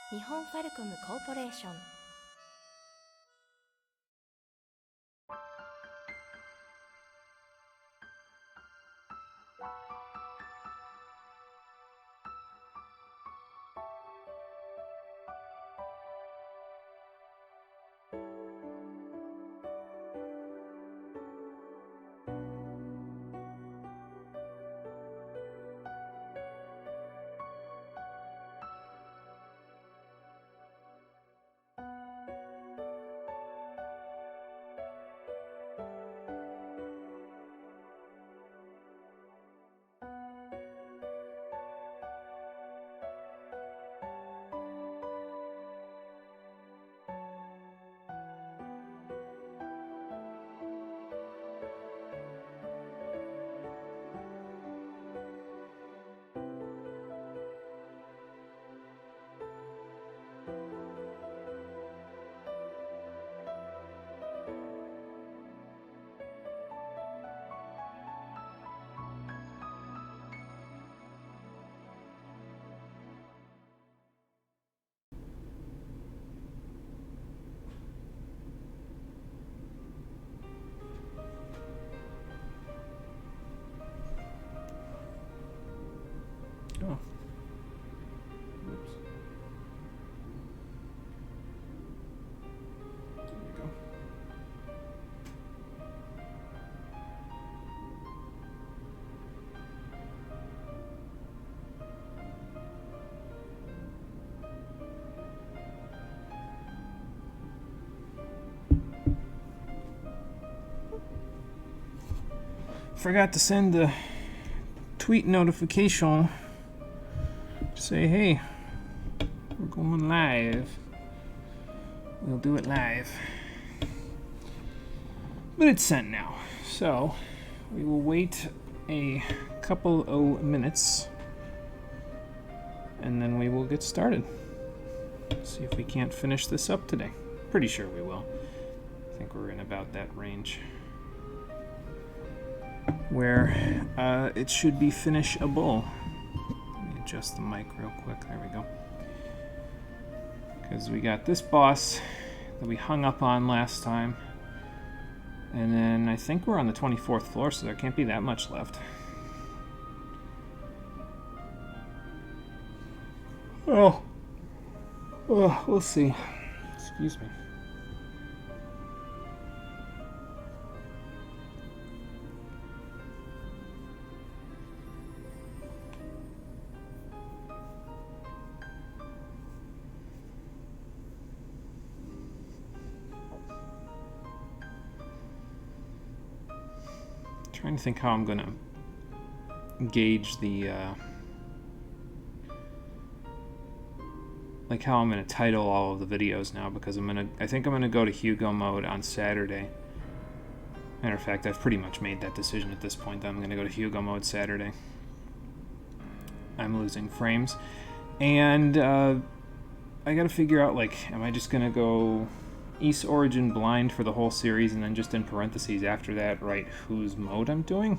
日本ファルコムコーポレーションOh. Oops. There we go. Forgot to send the tweet notification to say, hey, we're going live. We'll do it live. But it's sent now, so we will wait a couple of minutes and then we will get started. See if we can't finish this up today. Pretty sure we will. I think we're in about that range where it should be finishable. Let me adjust the mic real quick. There we go. Because we got this boss that we hung up on last time. And then I think we're on the 24th floor, so there can't be that much left. Oh, we'll see. Excuse me. Trying to think how I'm gonna gauge the like how I'm gonna title all of the videos now, because I think I'm gonna go to Hugo mode on Saturday. Matter of fact, I've pretty much made that decision at this point that I'm gonna go to Hugo mode Saturday. I'm losing frames, and I gotta figure out, like, am I just gonna go East Origin blind for the whole series, and then just in parentheses after that write whose mode I'm doing?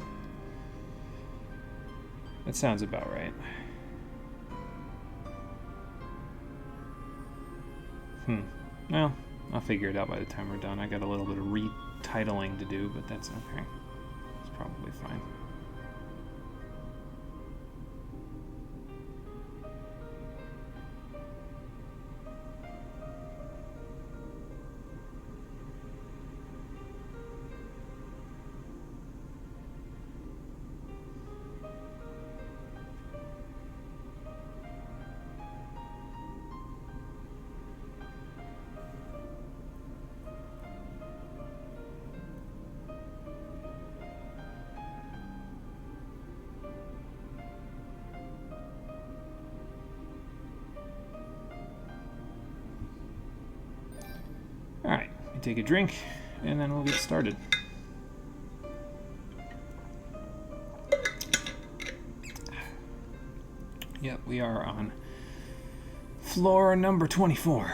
That sounds about right. Well, I'll figure it out by the time we're done. I got a little bit of retitling to do, but that's okay. It's probably fine. Alright, we take a drink, and then we'll get started. Yep, we are on floor number 24.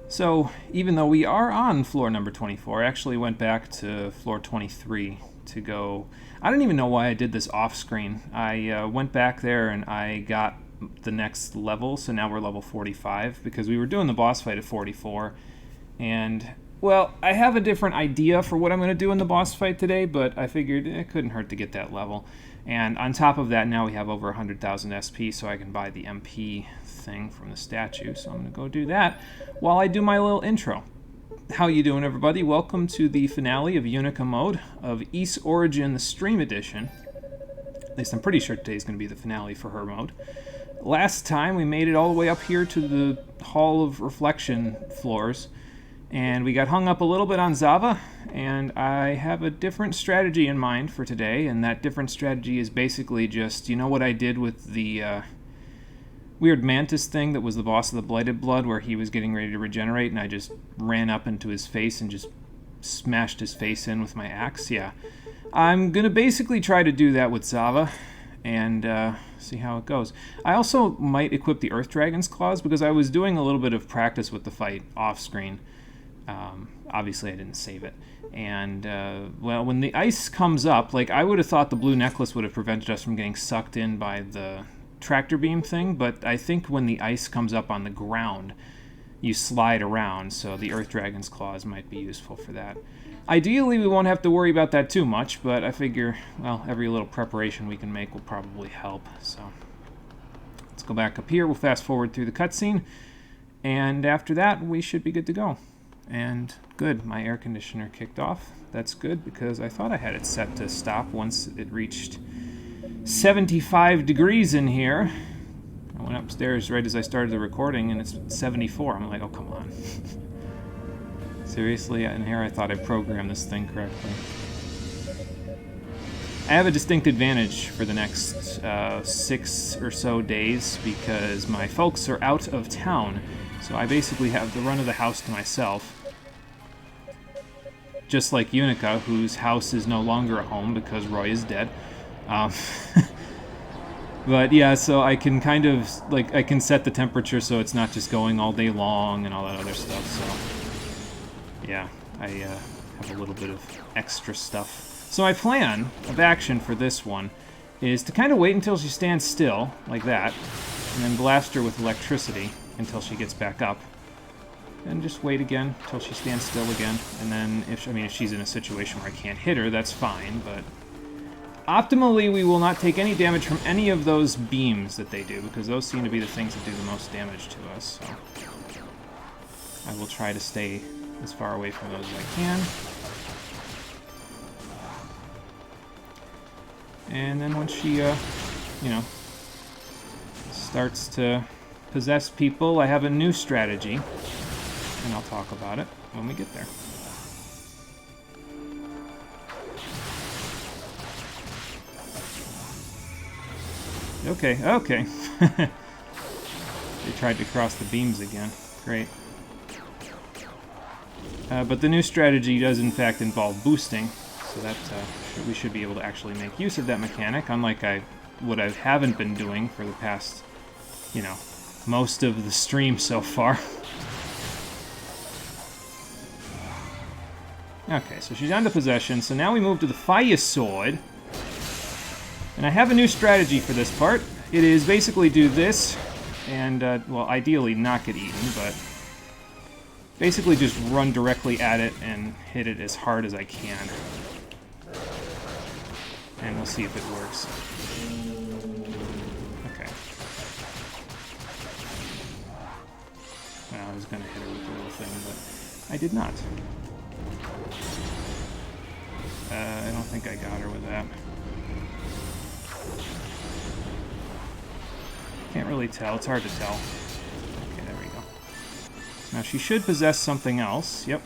So, even though we are on floor number 24, I actually went back to floor 23 to go... I don't even know why I did this off-screen. I went back there and I got the next level, so now we're level 45, because we were doing the boss fight at 44. And, well, I have a different idea for what I'm going to do in the boss fight today, but I figured it couldn't hurt to get that level. And on top of that, now we have over 100,000 SP, so I can buy the MP thing from the statue. So I'm going to go do that while I do my little intro. How you doing, everybody? Welcome to the finale of Yunica mode of Ys Origin, the Stream Edition. At least I'm pretty sure today's going to be the finale for her mode. Last time we made it all the way up here to the Hall of Reflection floors, and we got hung up a little bit on Zava, and I have a different strategy in mind for today, and that different strategy is basically just, you know what I did with the weird mantis thing that was the boss of the Blighted Blood, where he was getting ready to regenerate, and I just ran up into his face and just smashed his face in with my axe? Yeah. I'm going to basically try to do that with Zava, and see how it goes. I also might equip the Earth Dragon's Claws, because I was doing a little bit of practice with the fight off-screen. Obviously I didn't save it. And, well, when the ice comes up, like, I would have thought the blue necklace would have prevented us from getting sucked in by the tractor beam thing, but I think when the ice comes up on the ground, you slide around, so the Earth Dragon's Claws might be useful for that. Ideally, we won't have to worry about that too much, but I figure, well, every little preparation we can make will probably help. So let's go back up here. We'll fast forward through the cutscene, and after that, we should be good to go. And good, my air conditioner kicked off. That's good, because I thought I had it set to stop once it reached 75 degrees in here. I went upstairs right as I started the recording, and it's 74. I'm like, oh, come on. Seriously, in here I thought I programmed this thing correctly. I have a distinct advantage for the next 6 or so days, because my folks are out of town, so I basically have the run of the house to myself. Just like Yunica, whose house is no longer a home because Roy is dead. But yeah, so I can kind of, like, I can set the temperature so it's not just going all day long and all that other stuff, so yeah, I have a little bit of extra stuff. So my plan of action for this one is to kind of wait until she stands still, like that, and then blast her with electricity until she gets back up. And just wait again until she stands still again, and then, if she's in a situation where I can't hit her, that's fine, but optimally, we will not take any damage from any of those beams that they do, because those seem to be the things that do the most damage to us, so I will try to stay as far away from those as I can. And then once she, starts to possess people, I have a new strategy, and I'll talk about it when we get there. Okay. They tried to cross the beams again. Great. But the new strategy does in fact involve boosting, so that we should be able to actually make use of that mechanic, unlike what I haven't been doing for the past, most of the stream so far. Okay, so she's under possession, so now we move to the fire sword. And I have a new strategy for this part. It is basically do this, and, well, ideally not get eaten, but basically just run directly at it and hit it as hard as I can. And we'll see if it works. Okay. Well, I was going to hit her with the little thing, but I did not. I don't think I got her with that. Can't really tell. It's hard to tell. Okay, there we go. Now she should possess something else. Yep.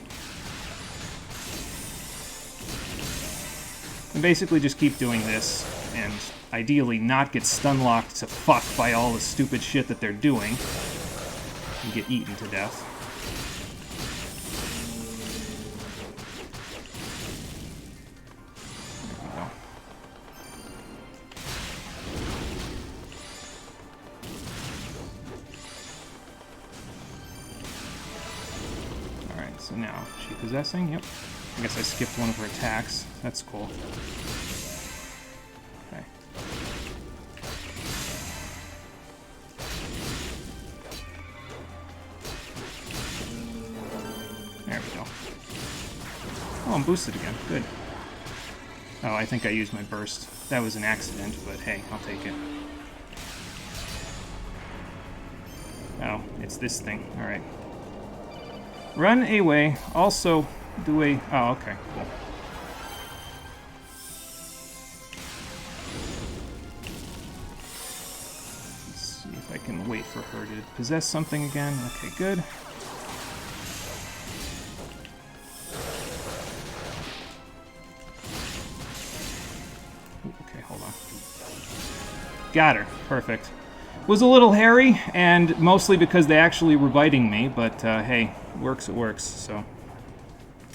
And basically just keep doing this, and ideally not get stun-locked to fuck by all the stupid shit that they're doing, and get eaten to death. So now, is she possessing? Yep. I guess I skipped one of her attacks. That's cool. Okay. There we go. Oh, I'm boosted again. Good. Oh, I think I used my burst. That was an accident, but hey, I'll take it. Oh, it's this thing. Alright. Run away. Also, do a... Oh, okay. Cool. Let's see if I can wait for her to possess something again. Okay, good. Okay, hold on. Got her. Perfect. Was a little hairy, and mostly because they actually were biting me, but hey, works it works, so.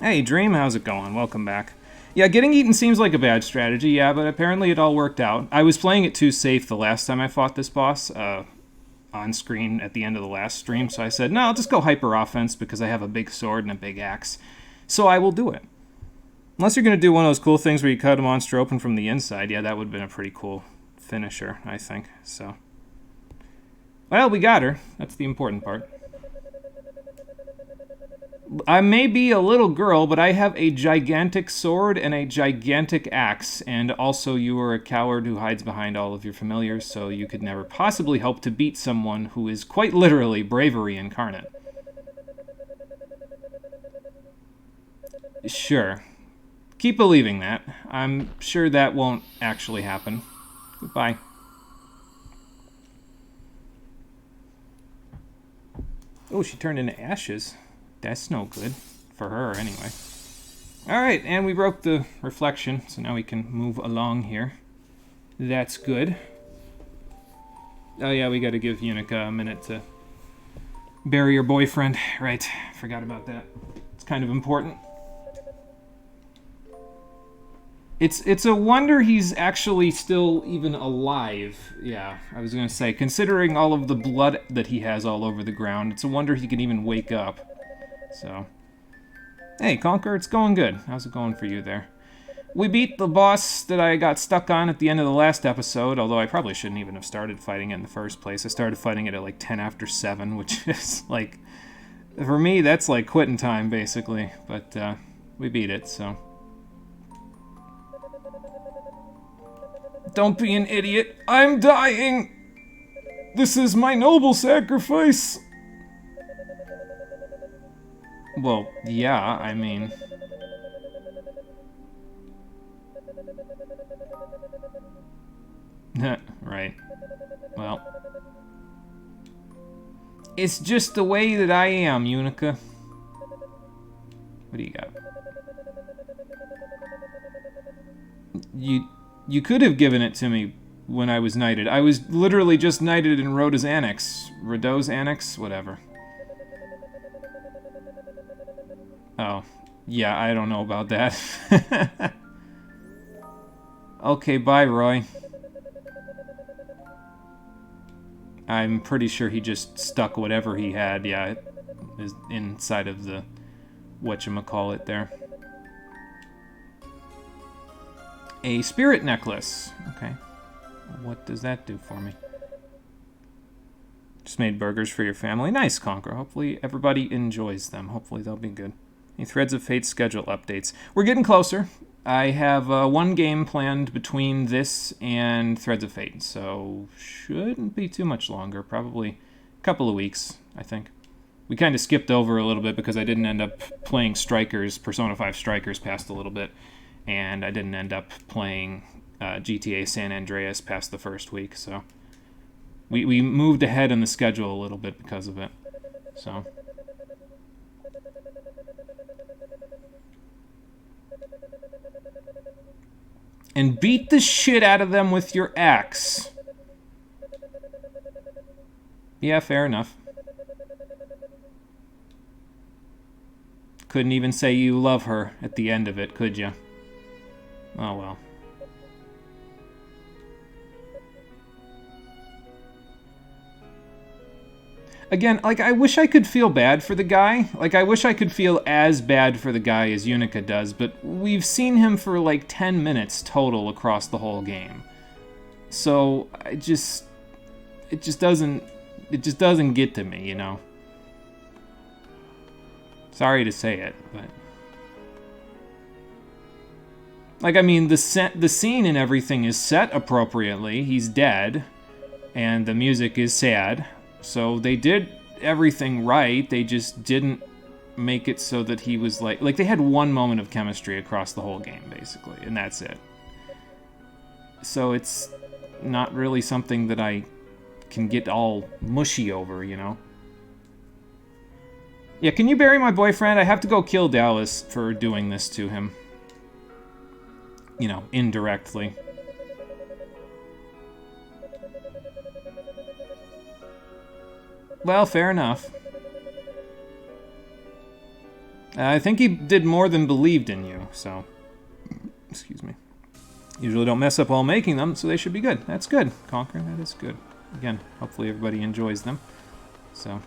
Hey, Dream, how's it going? Welcome back. Yeah, getting eaten seems like a bad strategy, yeah, but apparently it all worked out. I was playing it too safe the last time I fought this boss, on screen at the end of the last stream, so I said, no, I'll just go hyper offense because I have a big sword and a big axe. So I will do it. Unless you're going to do one of those cool things where you cut a monster open from the inside, yeah, that would have been a pretty cool finisher, I think, so. Well, we got her. That's the important part. I may be a little girl, but I have a gigantic sword and a gigantic axe, and also you are a coward who hides behind all of your familiars, so you could never possibly hope to beat someone who is quite literally bravery incarnate. Sure. Keep believing that. I'm sure that won't actually happen. Goodbye. Oh, she turned into ashes. That's no good. For her, anyway. Alright, and we broke the reflection, so now we can move along here. That's good. Oh yeah, we gotta give Yunica a minute to bury her boyfriend. Right, forgot about that. It's kind of important. It's a wonder he's actually still even alive. Yeah, I was gonna say, considering all of the blood that he has all over the ground, it's a wonder he can even wake up. So, hey, Conquer, it's going good. How's it going for you there? We beat the boss that I got stuck on at the end of the last episode, although I probably shouldn't even have started fighting it in the first place. I started fighting it at like 10 after 7, which is like, for me, that's like quitting time, basically. But we beat it, so. Don't be an idiot. I'm dying. This is my noble sacrifice. Well, yeah, I mean... Right. Well... It's just the way that I am, Yunica. What do you got? You could have given it to me when I was knighted. I was literally just knighted in Rhoda's Annex. Rhoda's Annex? Whatever. Oh. Yeah, I don't know about that. Okay, bye, Roy. I'm pretty sure he just stuck whatever he had, yeah, is inside of the whatchamacallit there. A spirit necklace. Okay. What does that do for me? Just made burgers for your family. Nice, Conquer. Hopefully everybody enjoys them. Hopefully they'll be good. Any Threads of Fate schedule updates. We're getting closer. I have one game planned between this and Threads of Fate, so shouldn't be too much longer. Probably a couple of weeks, I think. We kind of skipped over a little bit because I didn't end up playing Strikers, Persona 5 Strikers past a little bit. And I didn't end up playing GTA San Andreas past the first week, so we moved ahead in the schedule a little bit because of it. So and beat the shit out of them with your axe. Yeah, fair enough. Couldn't even say you love her at the end of it, could you? Oh well. Again, like, I wish I could feel bad for the guy. Like, I wish I could feel as bad for the guy as Yunica does, but we've seen him for like 10 minutes total across the whole game. So, it just doesn't get to me, you know? Sorry to say it, but... Like, I mean, the scene and everything is set appropriately. He's dead, and the music is sad. So they did everything right. They just didn't make it so that he was like they had one moment of chemistry across the whole game, basically, and that's it. So it's not really something that I can get all mushy over, you know? Yeah, can you bury my boyfriend? I have to go kill Dallas for doing this to him. You know, indirectly. Well, fair enough. I think he did more than believed in you, so... Excuse me. Usually don't mess up while making them, so they should be good. That's good, Conquer. That is good. Again, hopefully everybody enjoys them. So...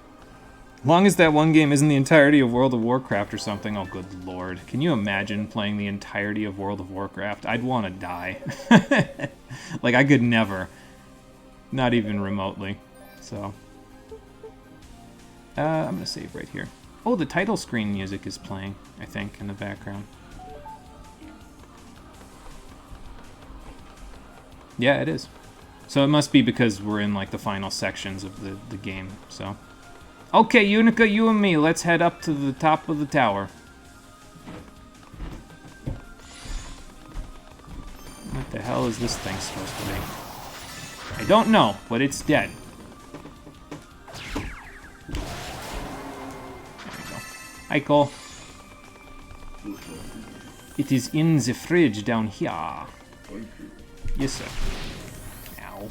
As long as that one game isn't the entirety of World of Warcraft or something, oh good lord. Can you imagine playing the entirety of World of Warcraft? I'd want to die. Like, I could never. Not even remotely. So. I'm going to save right here. Oh, the title screen music is playing, I think, in the background. Yeah, it is. So it must be because we're in, like, the final sections of the game, so... Okay, Yunica, you and me, let's head up to the top of the tower. What the hell is this thing supposed to be? I don't know, but it's dead. There we go. Hi, Cole. It is in the fridge down here. Yes, sir. Ow.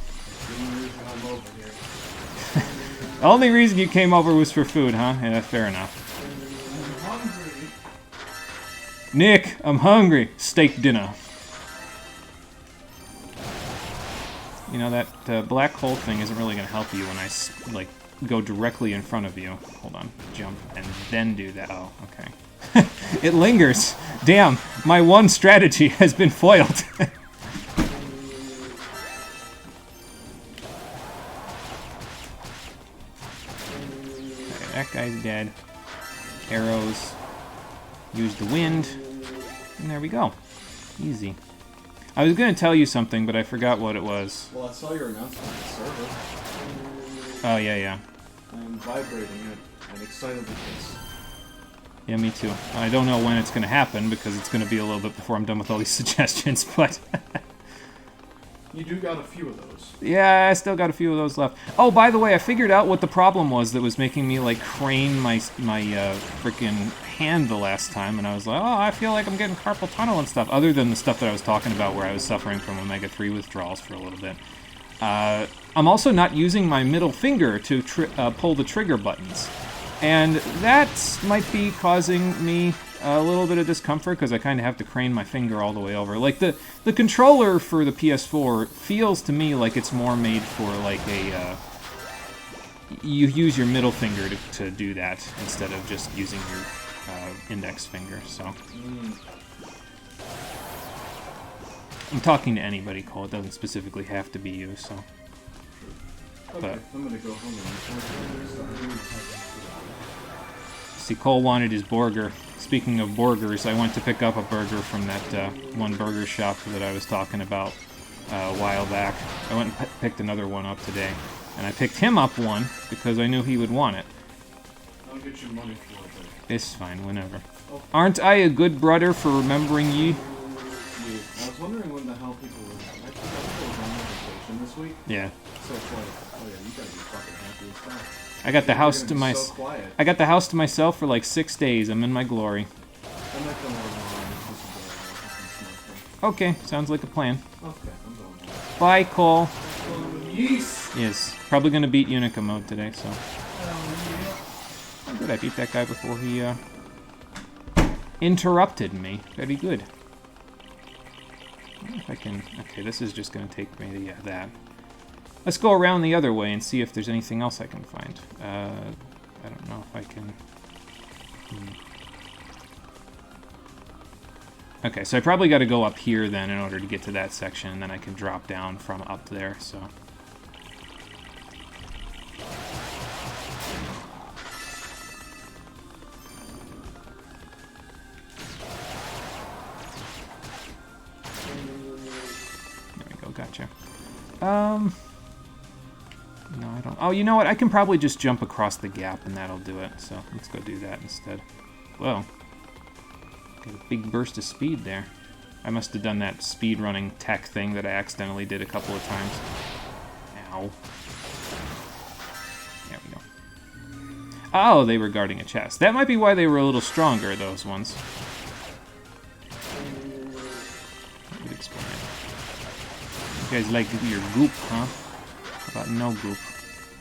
The only reason you came over was for food, huh? Yeah, fair enough. I'm hungry. Nick, I'm hungry. Steak dinner. You know, that black hole thing isn't really going to help you when I, like, go directly in front of you. Hold on. Jump, and then do that. Oh, okay. It lingers. Damn, my one strategy has been foiled. That guy's dead. Arrows. Use the wind. And there we go. Easy. I was going to tell you something, but I forgot what it was. Well, I saw your announcement on the server. Oh, yeah. I'm vibrating it and excited because... Yeah, me too. I don't know when it's going to happen, because it's going to be a little bit before I'm done with all these suggestions, but... You do got a few of those. Yeah, I still got a few of those left. Oh, by the way, I figured out what the problem was that was making me, like, crane my frickin' hand the last time, and I was like, oh, I feel like I'm getting carpal tunnel and stuff, other than the stuff that I was talking about where I was suffering from omega-3 withdrawals for a little bit. I'm also not using my middle finger to pull the trigger buttons, and that might be causing me a little bit of discomfort, because I kind of have to crane my finger all the way over. Like, the controller for the PS4 feels to me like it's more made for, like, a... you use your middle finger to do that, instead of just using your index finger, so... I'm talking to anybody, Cole. It doesn't specifically have to be you, so... Okay, But... I'm gonna go home and... See, Cole wanted his burger. Speaking of burgers, I went to pick up a burger from that one burger shop that I was talking about a while back. I went and picked another one up today. And I picked him up one because I knew he would want it. I'll get you money for it, but... It's fine, whenever. Oh. Aren't I a good brother for remembering ye? I was wondering when the hell people were... I think people were going on vacation this week. Yeah. So it's like, oh yeah, you gotta be fucking happy as fuck. I got the house to my... So quiet. I got the house to myself for like 6 days. I'm in my glory. I'm not gonna Okay, sounds like a plan. Okay, I'm going home. Bye, Cole. Yes. Yes, probably gonna beat Yunica mode today, so... Oh, good, I beat that guy before he, interrupted me. Very good. I wonder if I can... Okay, this is just gonna take me to, yeah, that. Let's go around the other way and see if there's anything else I can find. I don't know if I can... Okay, so I probably got to go up here then in order to get to that section, and then I can drop down from up there, so... There we go, gotcha. No, I don't... Oh, you know what? I can probably just jump across the gap and that'll do it, so let's go do that instead. Whoa. Got a big burst of speed there. I must have done that speedrunning tech thing that I accidentally did a couple of times. Ow. There we go. Oh, they were guarding a chest. That might be why they were a little stronger, those ones. That would explain it. You guys like your goop, huh? How about no goop?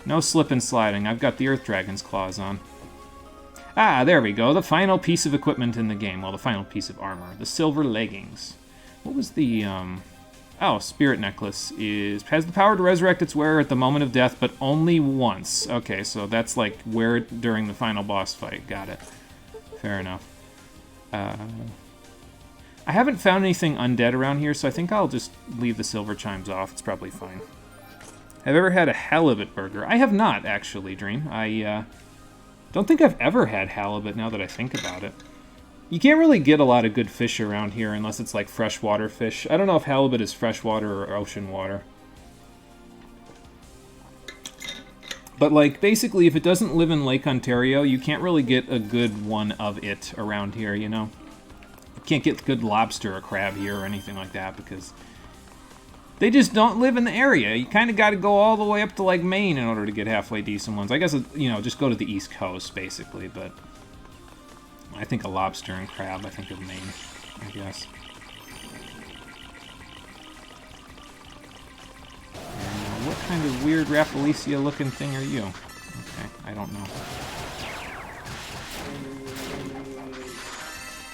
No slip and sliding. I've got the Earth Dragon's claws on. Ah, there we go. The final piece of equipment in the game. Well, the final piece of armor. The silver leggings. What was the, Oh, Spirit Necklace has the power to resurrect its wearer at the moment of death, but only once. Okay, so that's like wear it during the final boss fight. Got it. Fair enough. I haven't found anything undead around here, so I think I'll just leave the silver chimes off. It's probably fine. Have you ever had a halibut burger? I have not, actually, Dream. I, don't think I've ever had halibut now that I think about it. You can't really get a lot of good fish around here unless it's like freshwater fish. I don't know if halibut is freshwater or ocean water. But like basically if it doesn't live in Lake Ontario, you can't really get a good one of it around here, you know? You can't get good lobster or crab here or anything like that because they just don't live in the area. You kind of got to go all the way up to, like, Maine in order to get halfway decent ones. I guess, you know, just go to the East Coast, basically, but I think a lobster and crab, I think of Maine, I guess. And, what kind of weird Rafflesia-looking thing are you? Okay, I don't know.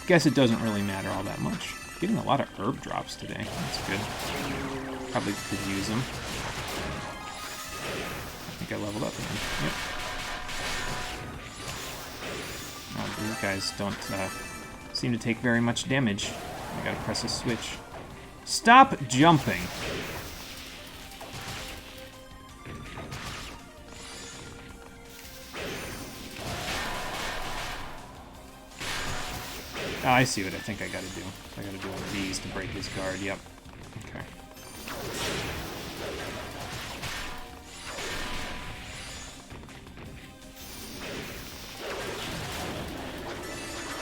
Guess it doesn't really matter all that much. Getting a lot of herb drops today. That's good. Probably could use them. I think I leveled up again. Yep. Oh, these guys don't seem to take very much damage. I gotta press a switch. Stop jumping! Oh, I see what I think I gotta do. I gotta do one of these to break his guard. Yep. Okay.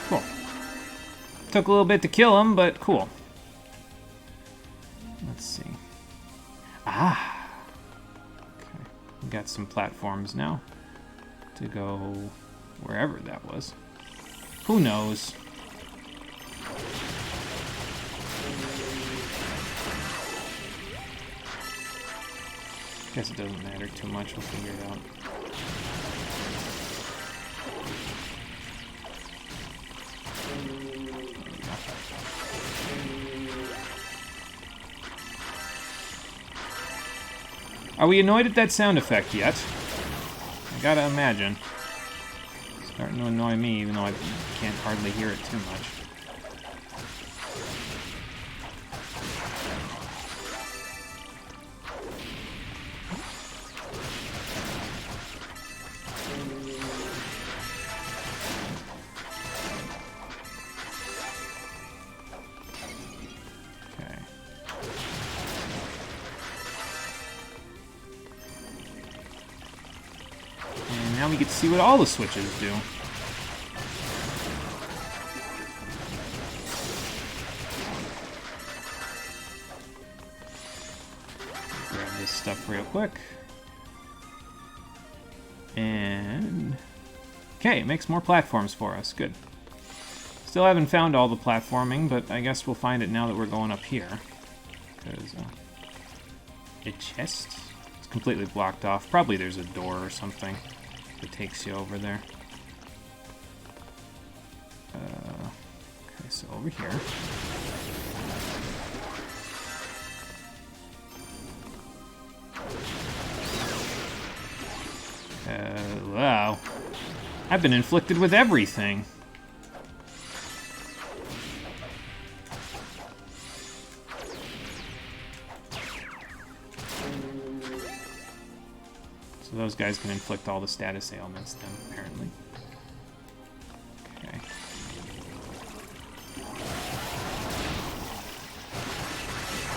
Cool. Took a little bit to kill him, but cool. Let's see. Ah! Okay. We got some platforms now to go wherever that was. Who knows? Guess it doesn't matter too much, we'll figure it out. Are we annoyed at that sound effect yet? I gotta imagine. It's starting to annoy me, even though I can't hardly hear it too much. Now we get to see what all the switches do. Grab this stuff real quick. And... okay, it makes more platforms for us. Good. Still haven't found all the platforming, but I guess we'll find it now that we're going up here. Because, a chest? It's completely blocked off. Probably there's a door or something that takes you over there. Okay, so over here. I've been inflicted with everything. So those guys can inflict all the status ailments then, apparently. Okay.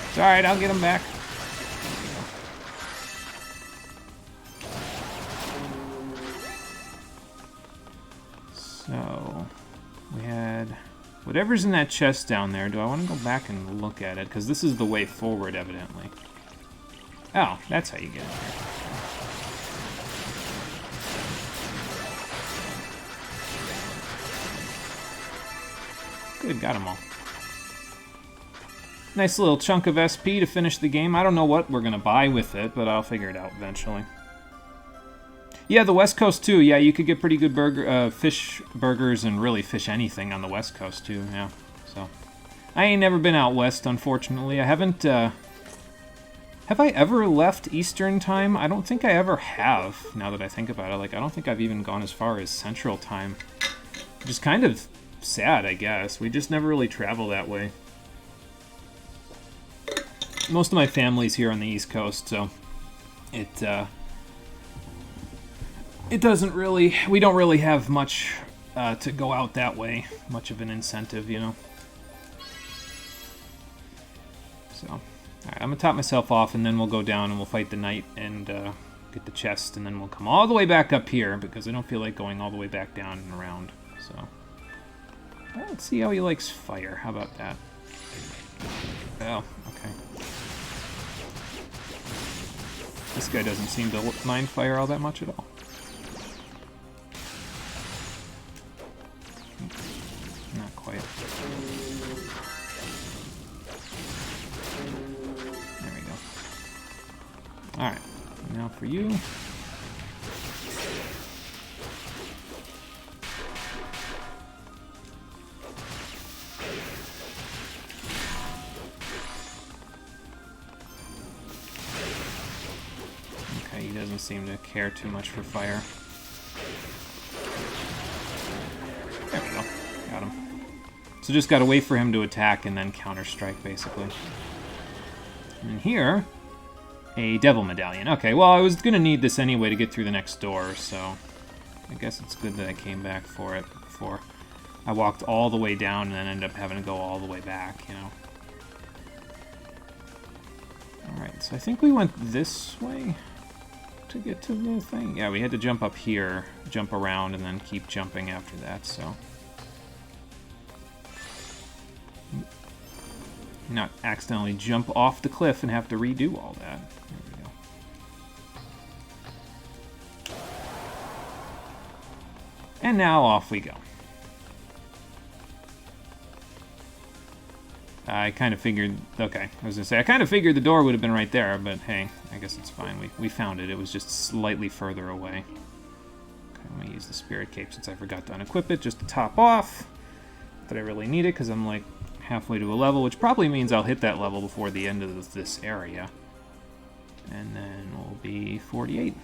It's alright, I'll get him back. So, we had whatever's in that chest down there. Do I want to go back and look at it? Because this is the way forward, evidently. Oh, that's how you get in here. Good, got them all. Nice little chunk of SP to finish the game. I don't know what we're going to buy with it, but I'll figure it out eventually. Yeah, the West Coast too. Yeah, you could get pretty good fish burgers and really fish anything on the West Coast too. Yeah, so I ain't never been out west, unfortunately. I haven't. Have I ever left Eastern Time? I don't think I ever have. Now that I think about it, like I don't think I've even gone as far as Central Time. Which is kind of sad, I guess. We just never really travel that way. Most of my family's here on the East Coast, so it doesn't really, we don't really have much to go out that way, much of an incentive, you know. So, alright, I'm gonna top myself off, and then we'll go down and we'll fight the knight and get the chest, and then we'll come all the way back up here, because I don't feel like going all the way back down and around, so. Let's see how he likes fire, how about that? Oh, okay. This guy doesn't seem to mind fire all that much at all. Not quite. There we go. Alright, now for you. Okay, he doesn't seem to care too much for fire. There we go. Got him. So just gotta wait for him to attack and then counter-strike, basically. And here, a Devil Medallion. Okay, well, I was gonna need this anyway to get through the next door, so I guess it's good that I came back for it before I walked all the way down and then ended up having to go all the way back, you know. Alright, so I think we went this way to get to the thing. Yeah, we had to jump up here, jump around, and then keep jumping after that, so. Not accidentally jump off the cliff and have to redo all that. There we go. And now off we go. I kind of figured, okay, I was going to say, I kind of figured the door would have been right there, but hey, I guess it's fine. We found it. It was just slightly further away. Okay, I'm going to use the Spirit Cape since I forgot to unequip it, just to top off. Not that I really need it, because I'm like halfway to a level, which probably means I'll hit that level before the end of this area. And then we'll be 48.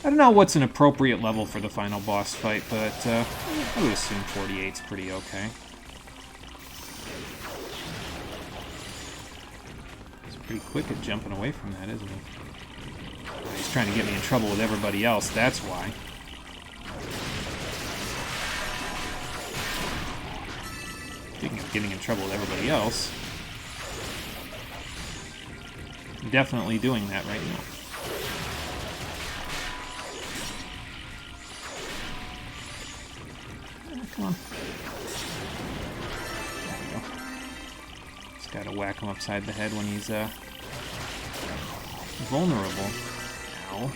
I don't know what's an appropriate level for the final boss fight, but I would assume 48's pretty okay. Pretty quick at jumping away from that, isn't he? He's trying to get me in trouble with everybody else, that's why. Speaking of getting in trouble with everybody else, I'm definitely doing that right now. Oh, come on. Gotta whack him upside the head when he's vulnerable. Ow.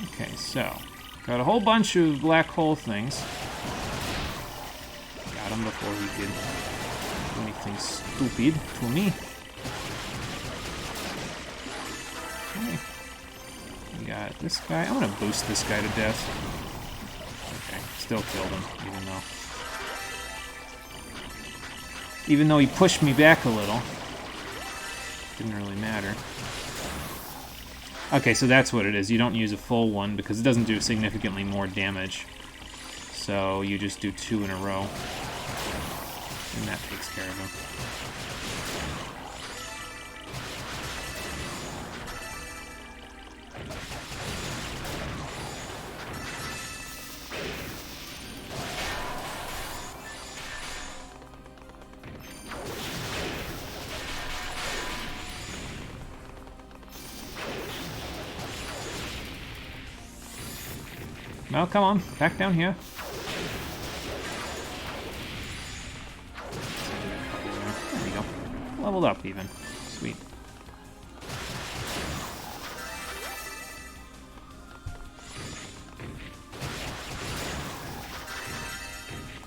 Okay, so got a whole bunch of black hole things. Got him before he did anything stupid to me. Okay. We got this guy. I'm gonna boost this guy to death. Still killed him, even though he pushed me back a little. Didn't really matter. Okay, so that's what it is. You don't use a full one because it doesn't do significantly more damage. So you just do 2 in a row. And that takes care of him. Well, come on, back down here. There we go. Leveled up even. Sweet.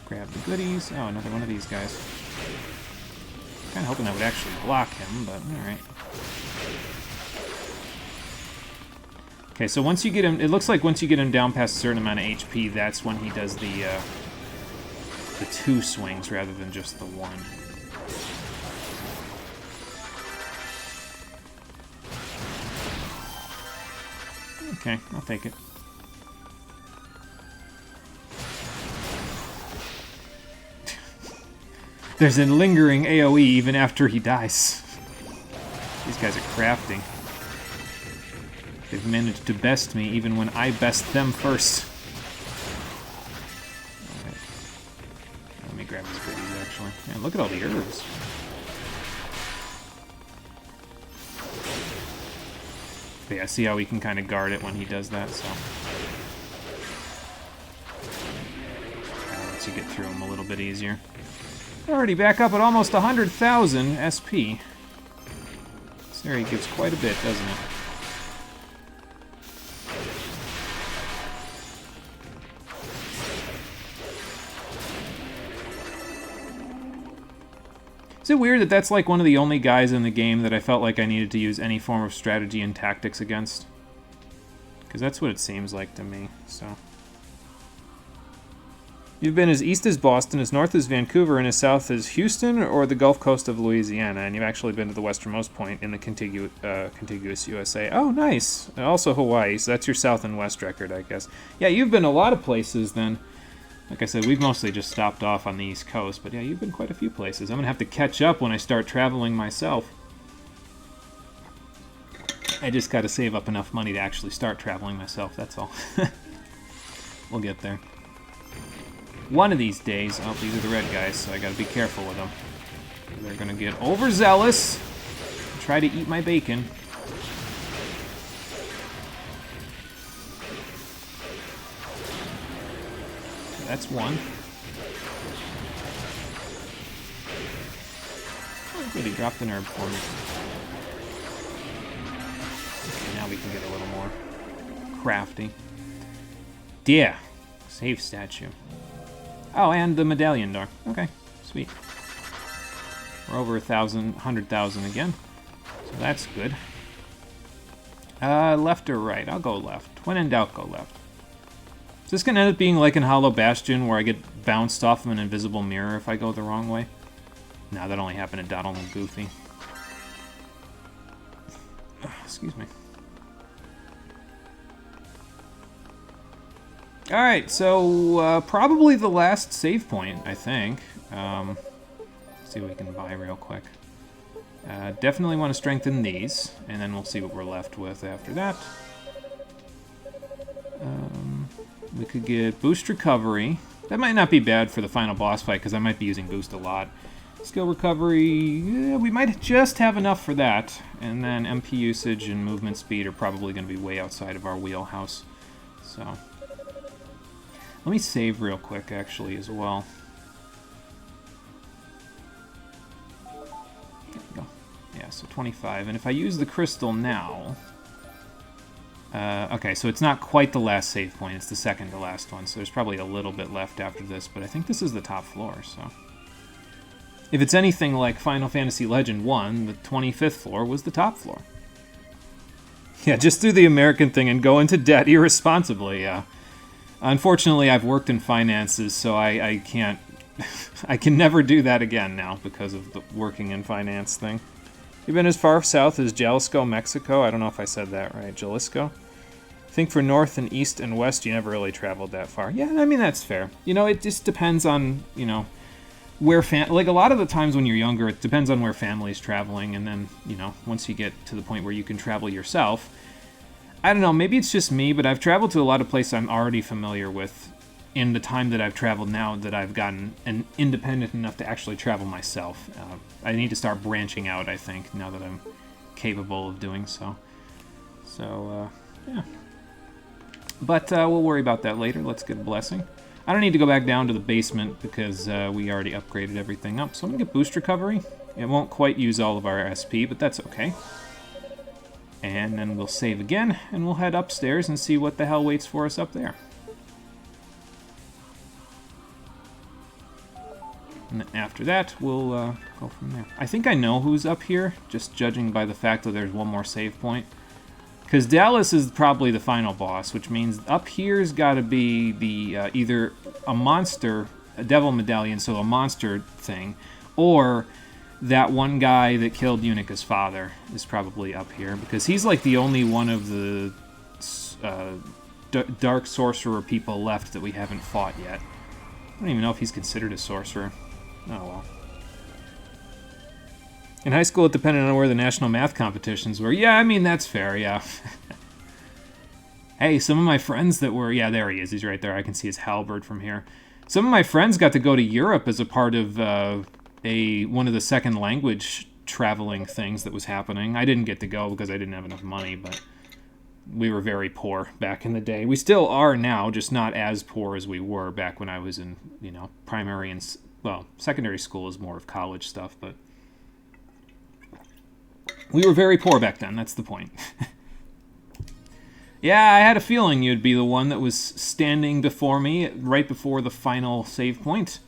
Grab the goodies. Oh, another one of these guys. Kinda hoping that would actually block him, but alright. Okay, so once you get him, it looks like once you get him down past a certain amount of HP, that's when he does the 2 swings rather than just the 1. Okay, I'll take it. There's a lingering AoE even after he dies. These guys are crafty. They've managed to best me even when I best them first. Alright. Let me grab these goodies, actually. Man, look at all the herbs. But yeah, see how we can kind of guard it when he does that, so... That lets you get through him a little bit easier. Already back up at almost 100,000 SP. This area gives quite a bit, doesn't it? Is it weird that that's like one of the only guys in the game that I felt like I needed to use any form of strategy and tactics against? Because that's what it seems like to me, so... You've been as east as Boston, as north as Vancouver, and as south as Houston, or the Gulf Coast of Louisiana, and you've actually been to the westernmost point in the contiguous USA. Oh, nice! And also Hawaii, so that's your south and west record, I guess. Yeah, you've been a lot of places, then. Like I said, we've mostly just stopped off on the East Coast, but yeah, you've been quite a few places. I'm going to have to catch up when I start traveling myself. I just got to save up enough money to actually start traveling myself, that's all. We'll get there. One of these days... Oh, these are the red guys, so I gotta be careful with them. They're gonna get overzealous and try to eat my bacon. So that's one. Oh, good, he dropped an herb for me. Okay, now we can get a little more crafty. Yeah, save statue. Oh, and the medallion door. Okay, sweet. We're over 100,000 again, so that's good. Left or right? I'll go left. When in doubt, go left. Is this going to end up being like in Hollow Bastion, where I get bounced off of an invisible mirror if I go the wrong way? No, that only happened to Donald and Goofy. Excuse me. Alright, so probably the last save point, I think. Let's see what we can buy real quick. Definitely want to strengthen these, and then we'll see what we're left with after that. We could get boost recovery. That might not be bad for the final boss fight, because I might be using boost a lot. Skill recovery, yeah, we might just have enough for that. And then MP usage and movement speed are probably going to be way outside of our wheelhouse. So... let me save real quick, actually, as well. There we go. Yeah, so 25. And if I use the crystal now... okay, so it's not quite the last save point. It's the second to last one. So there's probably a little bit left after this. But I think this is the top floor, so... if it's anything like Final Fantasy Legend 1, the 25th floor was the top floor. Yeah, just do the American thing and go into debt irresponsibly, yeah. Unfortunately, I've worked in finances, so I can't... I can never do that again now because of the working in finance thing. You've been as far south as Jalisco, Mexico? I don't know if I said that right. Jalisco? I think for north and east and west, you never really traveled that far. Yeah, I mean, that's fair. You know, it just depends on, you know, where like a lot of the times when you're younger, it depends on where family's traveling, and then, you know, once you get to the point where you can travel yourself, I don't know, maybe it's just me, but I've traveled to a lot of places I'm already familiar with in the time that I've traveled now that I've gotten independent enough to actually travel myself. I need to start branching out, I think, now that I'm capable of doing so. So, yeah. But we'll worry about that later. Let's get a blessing. I don't need to go back down to the basement because we already upgraded everything up. So I'm going to get boost recovery. It won't quite use all of our SP, but that's okay. And then we'll save again, and we'll head upstairs and see what the hell waits for us up there. And then after that, we'll go from there. I think I know who's up here, just judging by the fact that there's one more save point. Because Dallas is probably the final boss, which means up here's got to be the either a monster, a devil medallion, so a monster thing, or that one guy that killed Unica's father is probably up here, because he's like the only one of the dark sorcerer people left that we haven't fought yet. I don't even know if he's considered a sorcerer. Oh well. In high school, it depended on where the national math competitions were. Yeah, I mean, that's fair, yeah. Hey, some of my friends that were... Yeah, there he is. He's right there. I can see his halberd from here. Some of my friends got to go to Europe as a part of one of the second language traveling things that was happening. I didn't get to go because I didn't have enough money, but we were very poor back in the day. We still are now, just not as poor as we were back when I was in, you know, primary and... Well, secondary school is more of college stuff, but... We were very poor back then, that's the point. Yeah, I had a feeling you'd be the one that was standing before me right before the final save point.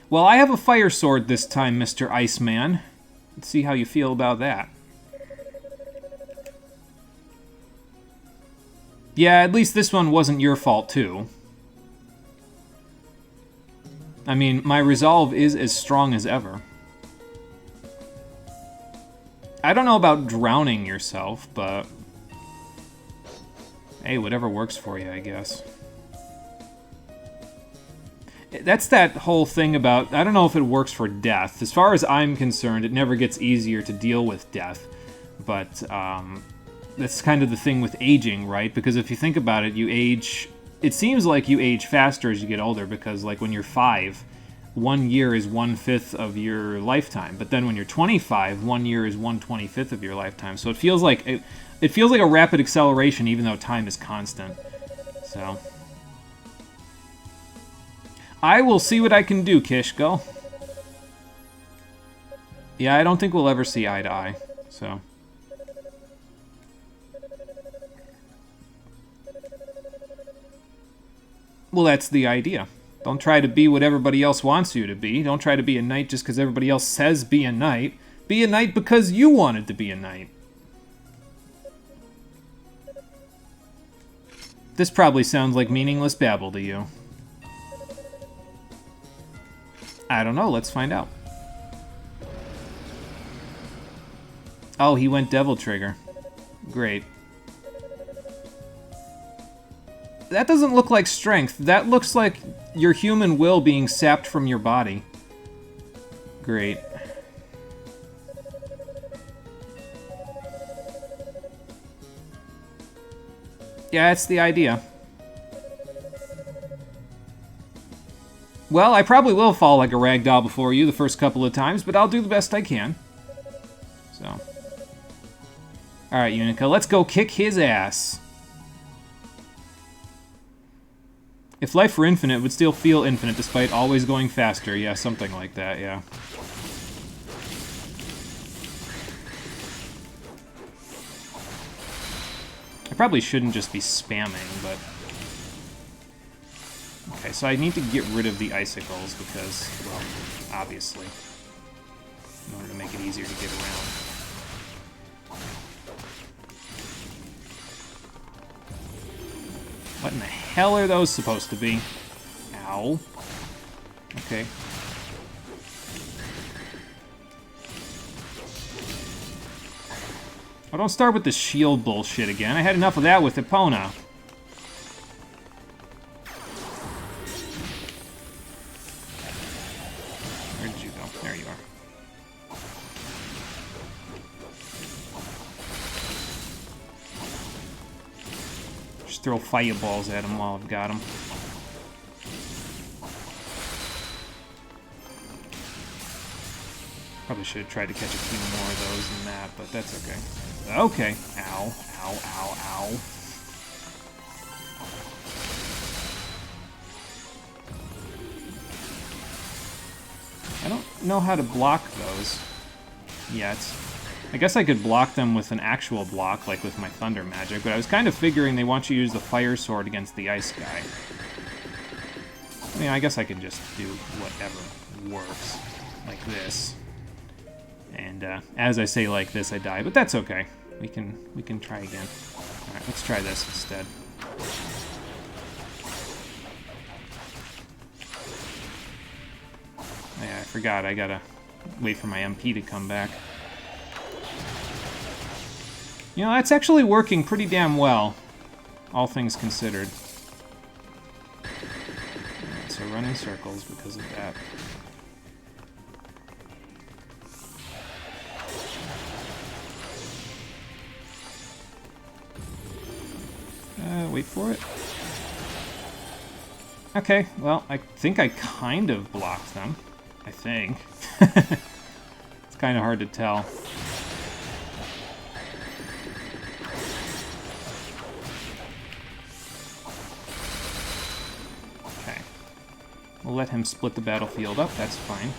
Well, I have a fire sword this time, Mr. Iceman. Let's see how you feel about that. Yeah, at least this one wasn't your fault, too. I mean, my resolve is as strong as ever. I don't know about drowning yourself, but... Hey, whatever works for you, I guess. That's that whole thing about... I don't know if it works for death. As far as I'm concerned, it never gets easier to deal with death. But, that's kind of the thing with aging, right? Because if you think about it, you age... It seems like you age faster as you get older, because, like, when you're 5... 1 year is 1/5 of your lifetime, but then when you're 25, 1 year is 1/25 of your lifetime. So it feels like it feels like a rapid acceleration, even though time is constant. So I will see what I can do, Kishko. Yeah, I don't think we'll ever see eye to eye. So well, that's the idea. Don't try to be what everybody else wants you to be. Don't try to be a knight just because everybody else says be a knight. Be a knight because you wanted to be a knight. This probably sounds like meaningless babble to you. I don't know. Let's find out. Oh, he went Devil Trigger. Great. That doesn't look like strength. That looks like your human will being sapped from your body. Great. Yeah, that's the idea. Well, I probably will fall like a ragdoll before you the first couple of times, but I'll do the best I can. So. Alright, Yunica, let's go kick his ass. If life were infinite, it would still feel infinite despite always going faster. Yeah, something like that, yeah. I probably shouldn't just be spamming, but... Okay, so I need to get rid of the icicles because, well, obviously, in order to make it easier to get around. What in the hell are those supposed to be? Ow. Okay. Oh, don't start with the shield bullshit again. I had enough of that with Epona. Where did you go? There you are. Just throw fireballs at him while I've got him. Probably should have tried to catch a few more of those than that, but that's okay. Okay. Ow, ow, ow, ow. I don't know how to block those yet. I guess I could block them with an actual block, like with my Thunder Magic, but I was kind of figuring they want you to use the Fire Sword against the Ice guy. I mean, I guess I can just do whatever works, like this. And as I say like this, I die, but that's okay. We can try again. All right, let's try this instead. Yeah, I forgot. I gotta wait for my MP to come back. You know, that's actually working pretty damn well, all things considered. Alright, so run in circles because of that. Wait for it. Okay, well, I think I kind of blocked them. I think. It's kind of hard to tell. Okay. We'll let him split the battlefield up, that's fine.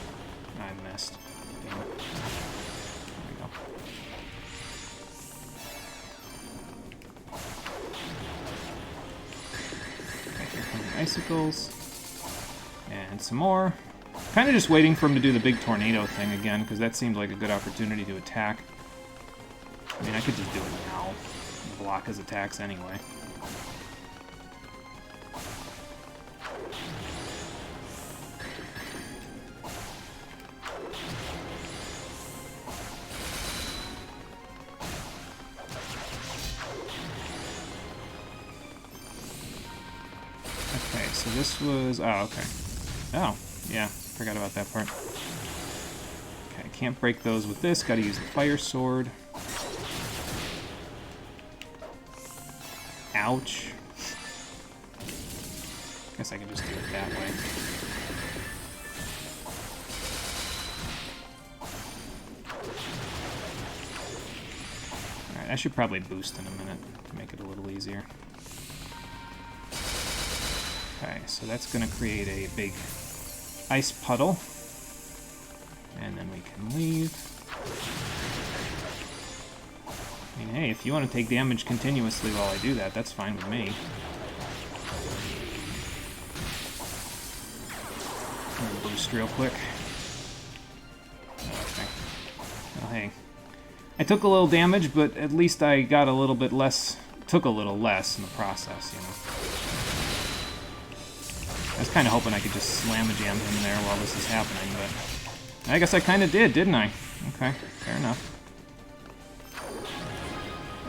I missed. Damn it. There we go. Icicles, and some more. Kind of just waiting for him to do the big tornado thing again, because that seemed like a good opportunity to attack. I mean, I could just do it now. Block his attacks anyway. Okay, so this was... Oh, okay. Oh, yeah. Forgot about that part. Okay, can't break those with this. Gotta use the Fire Sword. Ouch. Guess I can just do it that way. Alright, I should probably boost in a minute to make it a little easier. Okay, so that's going to create a big ice puddle. And then we can leave. I mean, hey, if you want to take damage continuously while I do that, that's fine with me. I'm gonna boost real quick. Okay. Well, hey. I took a little damage, but at least I got a little bit less... Took a little less in the process, you know. I was kind of hoping I could just slam-a-jam him there while this is happening, but I guess I kind of did, didn't I? Okay, fair enough.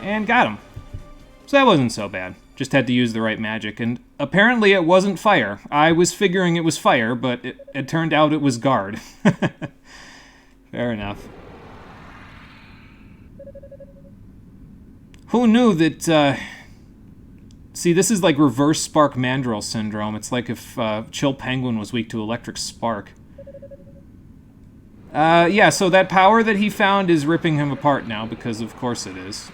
And got him. So that wasn't so bad. Just had to use the right magic, and apparently it wasn't fire. I was figuring it was fire, but it turned out it was guard. Fair enough. Who knew that... See, this is like reverse Spark Mandrill syndrome. It's like if Chill Penguin was weak to Electric Spark. Yeah, so that power that he found is ripping him apart now, because of course it is.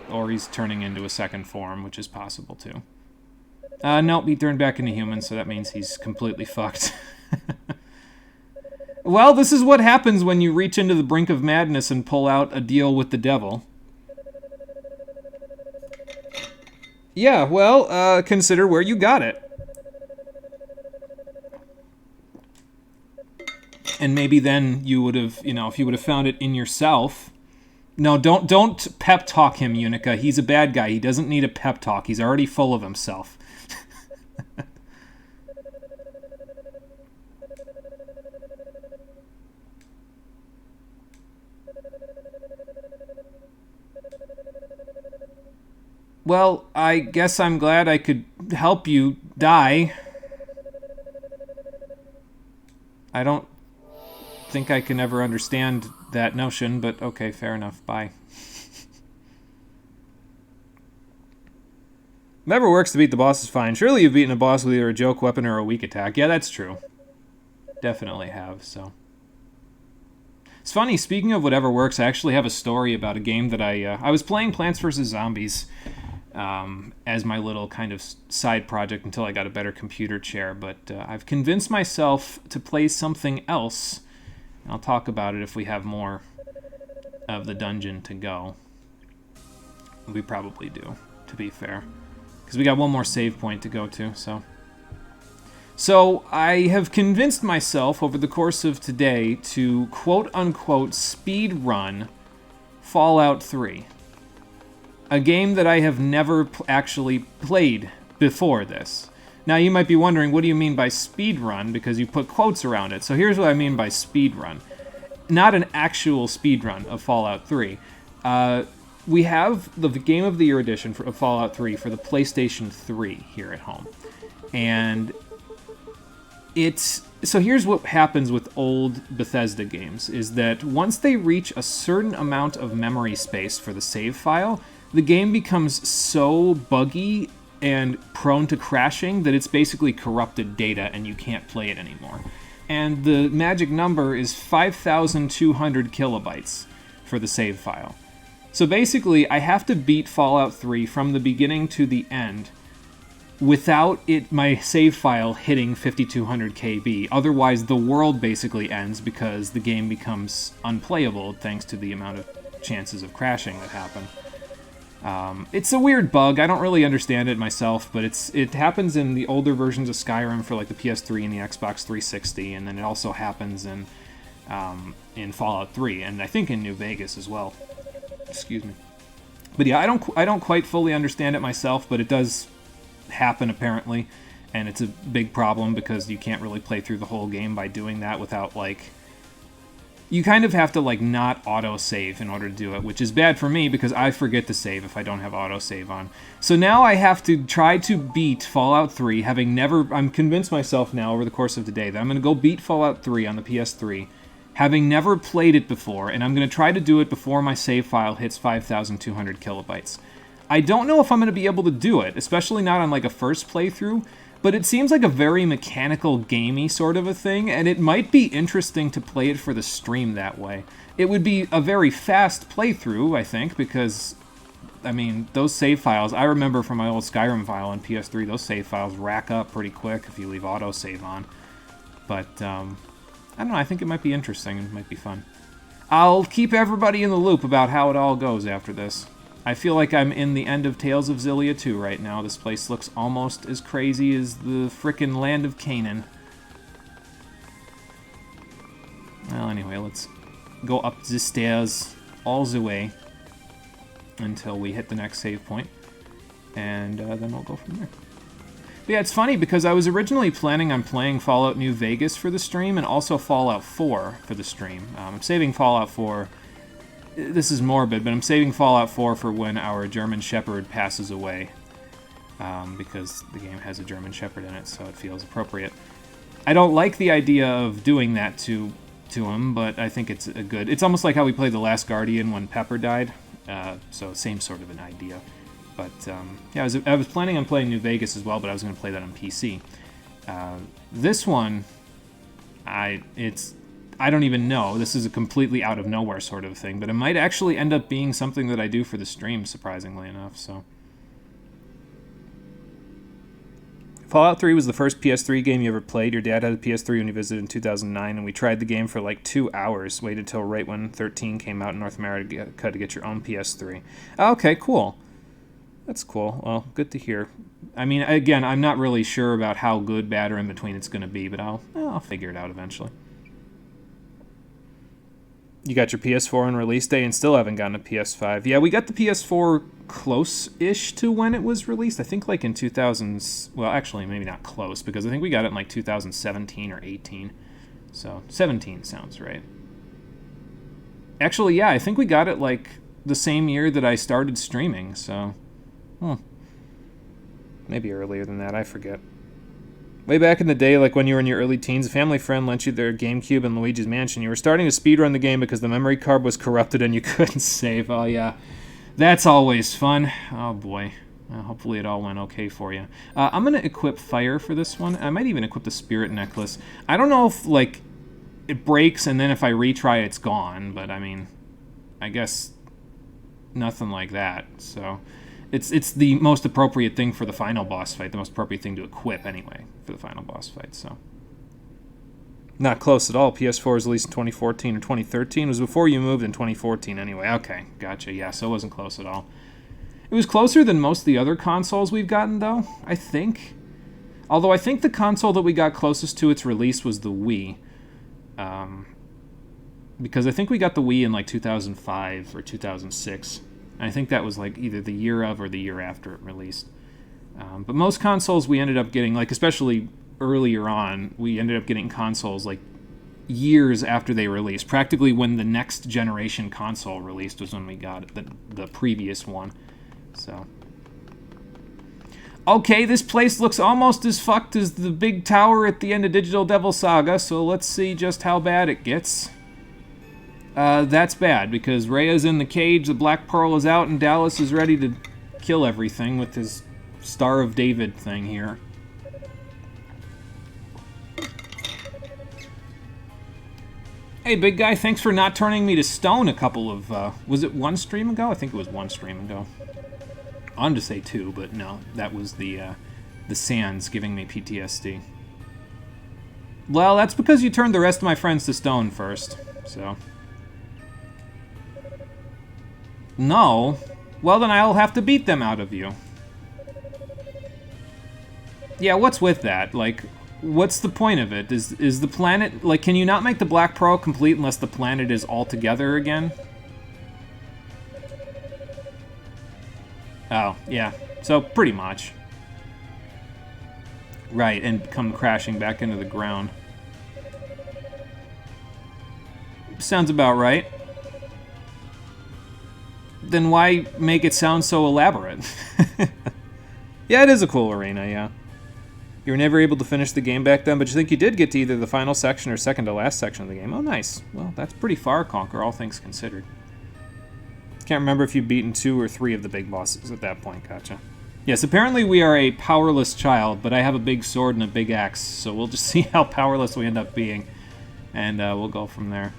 Or he's turning into a second form, which is possible too. Nope, he turned back into human, so that means he's completely fucked. Well, this is what happens when you reach into the brink of madness and pull out a deal with the devil. Yeah, well, consider where you got it. And maybe then you would have, you know, if you would have found it in yourself... No, don't pep talk him, Yunica. He's a bad guy. He doesn't need a pep talk. He's already full of himself. Well, I guess I'm glad I could help you die. I don't think I can ever understand that notion, but okay, fair enough. Bye. Whatever works to beat the boss is fine. Surely you've beaten a boss with either a joke weapon or a weak attack. Yeah, that's true. Definitely have, so. It's funny, speaking of whatever works, I actually have a story about a game that I was playing Plants vs. Zombies as my little kind of side project until I got a better computer chair, but I've convinced myself to play something else. I'll talk about it if we have more of the dungeon to go. We probably do, to be fair. Because we got one more save point to go to, so. So I have convinced myself over the course of today to quote-unquote speed run Fallout 3. A game that I have never actually played before this. Now you might be wondering, what do you mean by speed run? Because you put quotes around it. So here's what I mean by speed run. Not an actual speed run of Fallout 3. We have the Game of the Year edition of Fallout 3 for the PlayStation 3 here at home. And so here's what happens with old Bethesda games, is that once they reach a certain amount of memory space for the save file, the game becomes so buggy and prone to crashing that it's basically corrupted data and you can't play it anymore. And the magic number is 5,200 kilobytes for the save file. So basically, I have to beat Fallout 3 from the beginning to the end without my save file hitting 5200 KB. Otherwise, the world basically ends because the game becomes unplayable thanks to the amount of chances of crashing that happen. It's a weird bug. I don't really understand it myself, but it happens in the older versions of Skyrim for like the PS3 and the Xbox 360, and then it also happens in Fallout 3, and I think in New Vegas as well. Excuse me. But yeah, I don't quite fully understand it myself, but it does happen apparently, and it's a big problem because you can't really play through the whole game by doing that without, like, you kind of have to like not auto-save in order to do it, which is bad for me because I forget to save if I don't have auto-save on. So now I have to try to beat Fallout 3, I'm convinced myself now over the course of the day that I'm going to go beat Fallout 3 on the PS3, having never played it before, and I'm going to try to do it before my save file hits 5,200 kilobytes. I don't know if I'm going to be able to do it, especially not on like a first playthrough, but it seems like a very mechanical, gamey sort of a thing, and it might be interesting to play it for the stream that way. It would be a very fast playthrough, I think, because, I mean, those save files, I remember from my old Skyrim file on PS3, those save files rack up pretty quick if you leave autosave on. But, I don't know, I think it might be interesting and it might be fun. I'll keep everybody in the loop about how it all goes after this. I feel like I'm in the end of Tales of Xillia 2 right now. This place looks almost as crazy as the frickin' land of Canaan. Well, anyway, let's go up the stairs all the way until we hit the next save point, and then we'll go from there. But yeah, it's funny because I was originally planning on playing Fallout New Vegas for the stream and also Fallout 4 for the stream. I'm saving Fallout 4... This is morbid, but I'm saving Fallout 4 for when our German Shepherd passes away, because the game has a German Shepherd in it, so it feels appropriate. I don't like the idea of doing that to him, but I think it's a good... It's almost like how we played The Last Guardian when Pepper died, so same sort of an idea. But, yeah, I was planning on playing New Vegas as well, but I was going to play that on PC. This one, I don't even know. This is a completely out of nowhere sort of thing, but it might actually end up being something that I do for the stream, surprisingly enough, so. Fallout 3 was the first PS3 game you ever played. Your dad had a PS3 when he visited in 2009, and we tried the game for like 2 hours. Waited till right when 13 came out in North America to get your own PS3. Okay, cool. That's cool. Well, good to hear. I mean, again, I'm not really sure about how good, bad, or in between it's going to be, but I'll figure it out eventually. You got your PS4 on release day and still haven't gotten a PS5. Yeah, we got the PS4 close-ish to when it was released. I think like in 2000s... Well, actually, maybe not close, because I think we got it in like 2017 or 18. So, 17 sounds right. Actually, yeah, I think we got it like the same year that I started streaming, so... Maybe earlier than that, I forget. Way back in the day, like when you were in your early teens, a family friend lent you their GameCube and Luigi's Mansion. You were starting to speedrun the game because the memory card was corrupted and you couldn't save. Oh, yeah. That's always fun. Oh, boy. Hopefully it all went okay for you. I'm going to equip Fire for this one. I might even equip the Spirit Necklace. I don't know if, like, it breaks and then if I retry it's gone, but, I mean, I guess nothing like that, so... It's the most appropriate thing for the final boss fight, the most appropriate thing to equip, anyway, for the final boss fight, so... Not close at all. PS4 was released in 2014 or 2013. It was before you moved in 2014, anyway. Okay, gotcha, yeah, so it wasn't close at all. It was closer than most of the other consoles we've gotten, though, I think. Although I think the console that we got closest to its release was the Wii. Because I think we got the Wii in, like, 2005 or 2006. I think that was like either the year of or the year after it released. But most consoles we ended up getting, like especially earlier on, we ended up getting consoles like years after they released. Practically when the next generation console released was when we got the previous one. So. Okay, this place looks almost as fucked as the big tower at the end of Digital Devil Saga, so let's see just how bad it gets. That's bad, because Rhea's in the cage, the Black Pearl is out, and Dallas is ready to kill everything with his Star of David thing here. Hey, big guy, thanks for not turning me to stone a couple of, was it one stream ago? I think it was one stream ago. I wanted to say two, but no, that was the sands giving me PTSD. Well, that's because you turned the rest of my friends to stone first, so... No? Well, then I'll have to beat them out of you. Yeah, what's with that? Like, what's the point of it? Is the planet... Like, can you not make the Black Pearl complete unless the planet is all together again? Oh, yeah. So, pretty much. Right, and come crashing back into the ground. Sounds about right. Then why make it sound so elaborate? Yeah, it is a cool arena, yeah. You were never able to finish the game back then, but you think you did get to either the final section or second to last section of the game. Oh, nice. Well, that's pretty far, Conquer, all things considered. Can't remember if you've beaten 2 or 3 of the big bosses at that point, gotcha. Yes, apparently we are a powerless child, but I have a big sword and a big axe, so we'll just see how powerless we end up being, and we'll go from there.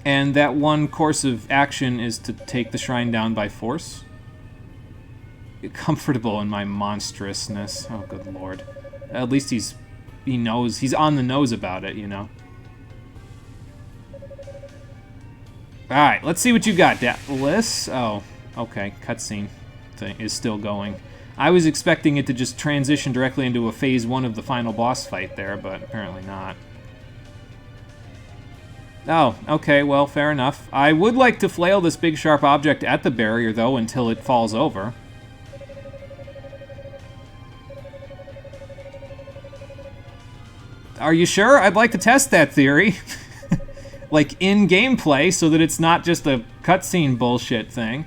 And that one course of action is to take the shrine down by force. Comfortable in my monstrousness. Oh, good lord. At least he knows, he's on the nose about it, you know. Alright, let's see what you got, Dallas. Oh, okay, cutscene thing is still going. I was expecting it to just transition directly into a phase 1 of the final boss fight there, but apparently not. Oh, okay, well, fair enough. I would like to flail this big sharp object at the barrier, though, until it falls over. Are you sure? I'd like to test that theory. Like, in gameplay, so that it's not just a cutscene bullshit thing.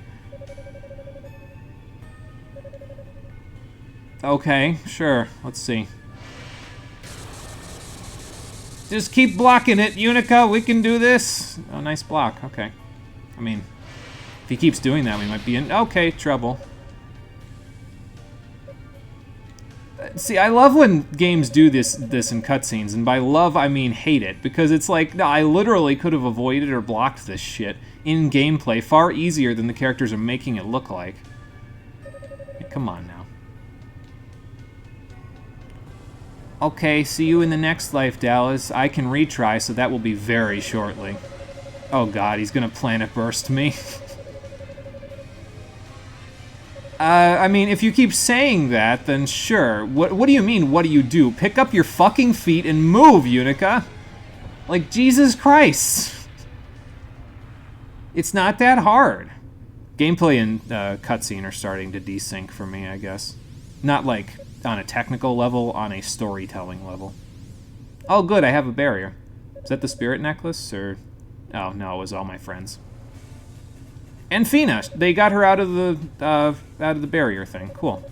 Okay, sure. Let's see. Just keep blocking it, Yunica. We can do this. Oh, nice block. Okay. I mean, if he keeps doing that, we might be in... Okay, trouble. See, I love when games do this in cutscenes, and by love, I mean hate it, because it's like, no, I literally could have avoided or blocked this shit in gameplay far easier than the characters are making it look like. Hey, come on now. Okay, see you in the next life, Dallas. I can retry, so that will be very shortly. Oh god, he's gonna planet burst me. I mean, if you keep saying that, then sure. What do you mean, what do you do? Pick up your fucking feet and move, Yunica! Like, Jesus Christ! It's not that hard. Gameplay and cutscene are starting to desync for me, I guess. Not like on a technical level, on a storytelling level. Oh good, I have a barrier. Is that the spirit necklace, or... Oh, no, it was all my friends. And Fina, they got her out of the barrier thing. Cool.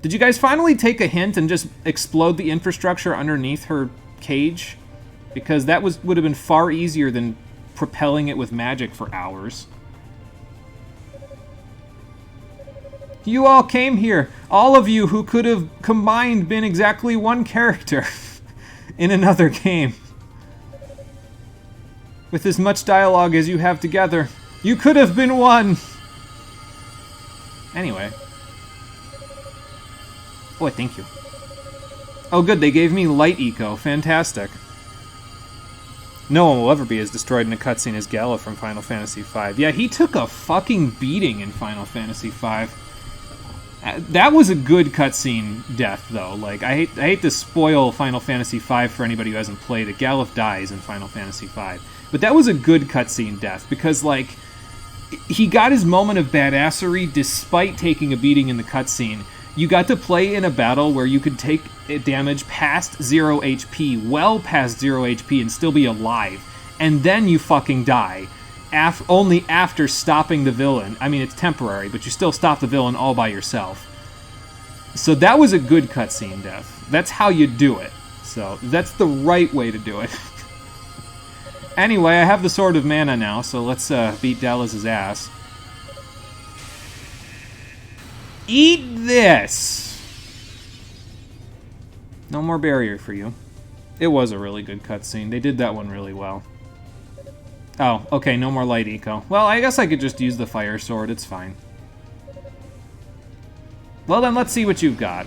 Did you guys finally take a hint and just explode the infrastructure underneath her cage? Because that would have been far easier than propelling it with magic for hours. You all came here, all of you who could have combined been exactly one character in another game. With as much dialogue as you have together, you could have been one. Anyway. Oh, thank you. Oh, good, they gave me light eco. Fantastic. No one will ever be as destroyed in a cutscene as Gala from Final Fantasy V. Yeah, he took a fucking beating in Final Fantasy V. That was a good cutscene death, though. Like, I hate to spoil Final Fantasy V for anybody who hasn't played it. Galuf dies in Final Fantasy V. But that was a good cutscene death, because, like, he got his moment of badassery despite taking a beating in the cutscene. You got to play in a battle where you could take damage past 0 HP, well past 0 HP, and still be alive. And then you fucking die. Only after stopping the villain. I mean, it's temporary, but you still stop the villain all by yourself. So that was a good cutscene death. That's how you do it. So that's the right way to do it. Anyway, I have the Sword of Mana now, so let's beat Dallas's ass. Eat this! No more barrier for you. It was a really good cutscene. They did that one really well. Oh, okay, no more light eco. Well, I guess I could just use the fire sword. It's fine. Well, then let's see what you've got.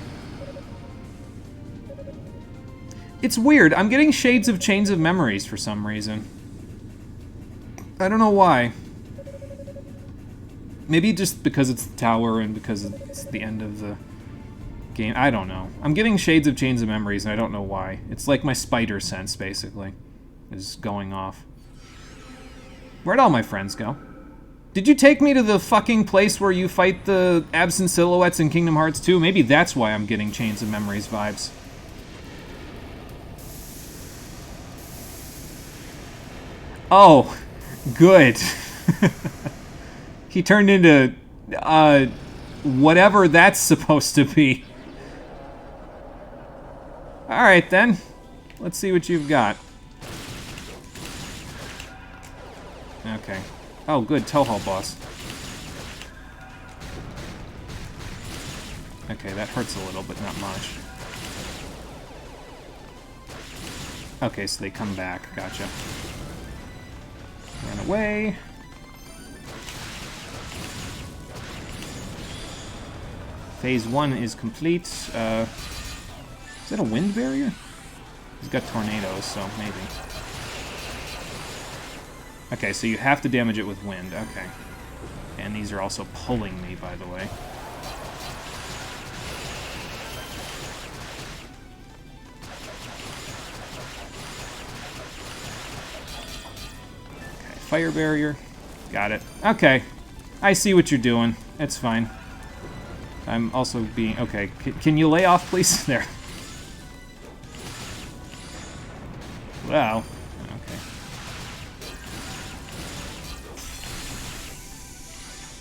It's weird. I'm getting shades of Chains of Memories for some reason. I don't know why. Maybe just because it's the tower and because it's the end of the game. I don't know. I'm getting shades of Chains of Memories and I don't know why. It's like my spider sense, basically, is going off. Where'd all my friends go? Did you take me to the fucking place where you fight the absent silhouettes in Kingdom Hearts 2? Maybe that's why I'm getting Chains of Memories vibes. Oh, good. He turned into, whatever that's supposed to be. Alright then. Let's see what you've got. Okay. Oh, good. Toho boss. Okay, that hurts a little, but not much. Okay, so they come back. Gotcha. Run away. Phase 1 is complete. Is that a wind barrier? He's got tornadoes, so maybe. Okay, so you have to damage it with wind. Okay. And these are also pulling me, by the way. Okay, fire barrier. Got it. Okay. I see what you're doing. It's fine. I'm also being... Okay, can you lay off, please? There. Wow. Okay.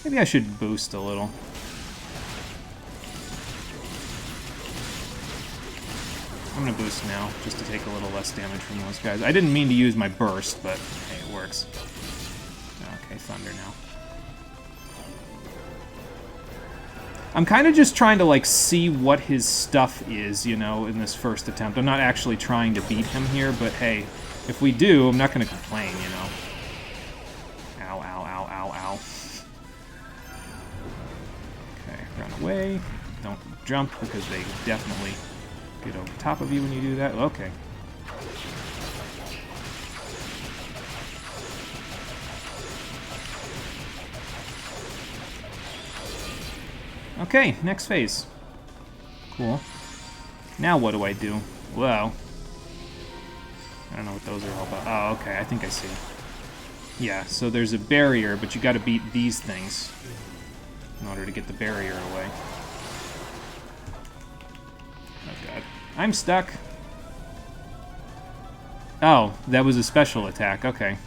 Maybe I should boost a little. I'm gonna boost now, just to take a little less damage from those guys. I didn't mean to use my burst, but hey, it works. Okay, thunder now. I'm kind of just trying to, like, see what his stuff is, you know, in this first attempt. I'm not actually trying to beat him here, but hey, if we do, I'm not going to complain, you know. Ow, ow, ow, ow, ow. Okay, run away. Don't jump, because they definitely get over top of you when you do that. Okay. Okay, next phase. Cool. Now what do I do? Well, I don't know what those are all about. Oh, okay, I think I see. Yeah, so there's a barrier, but you gotta beat these things in order to get the barrier away. Oh god. I'm stuck! Oh, that was a special attack, okay.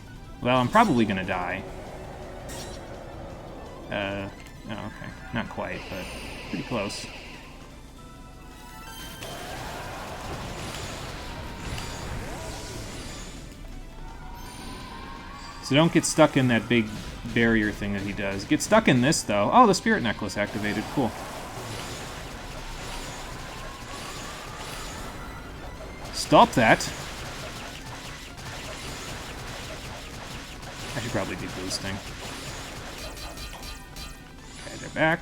Well, I'm probably gonna die. Oh, okay. Not quite, but pretty close. So don't get stuck in that big barrier thing that he does. Get stuck in this, though. Oh, the spirit necklace activated. Cool. Stop that. I should probably be boosting. Okay, they're back.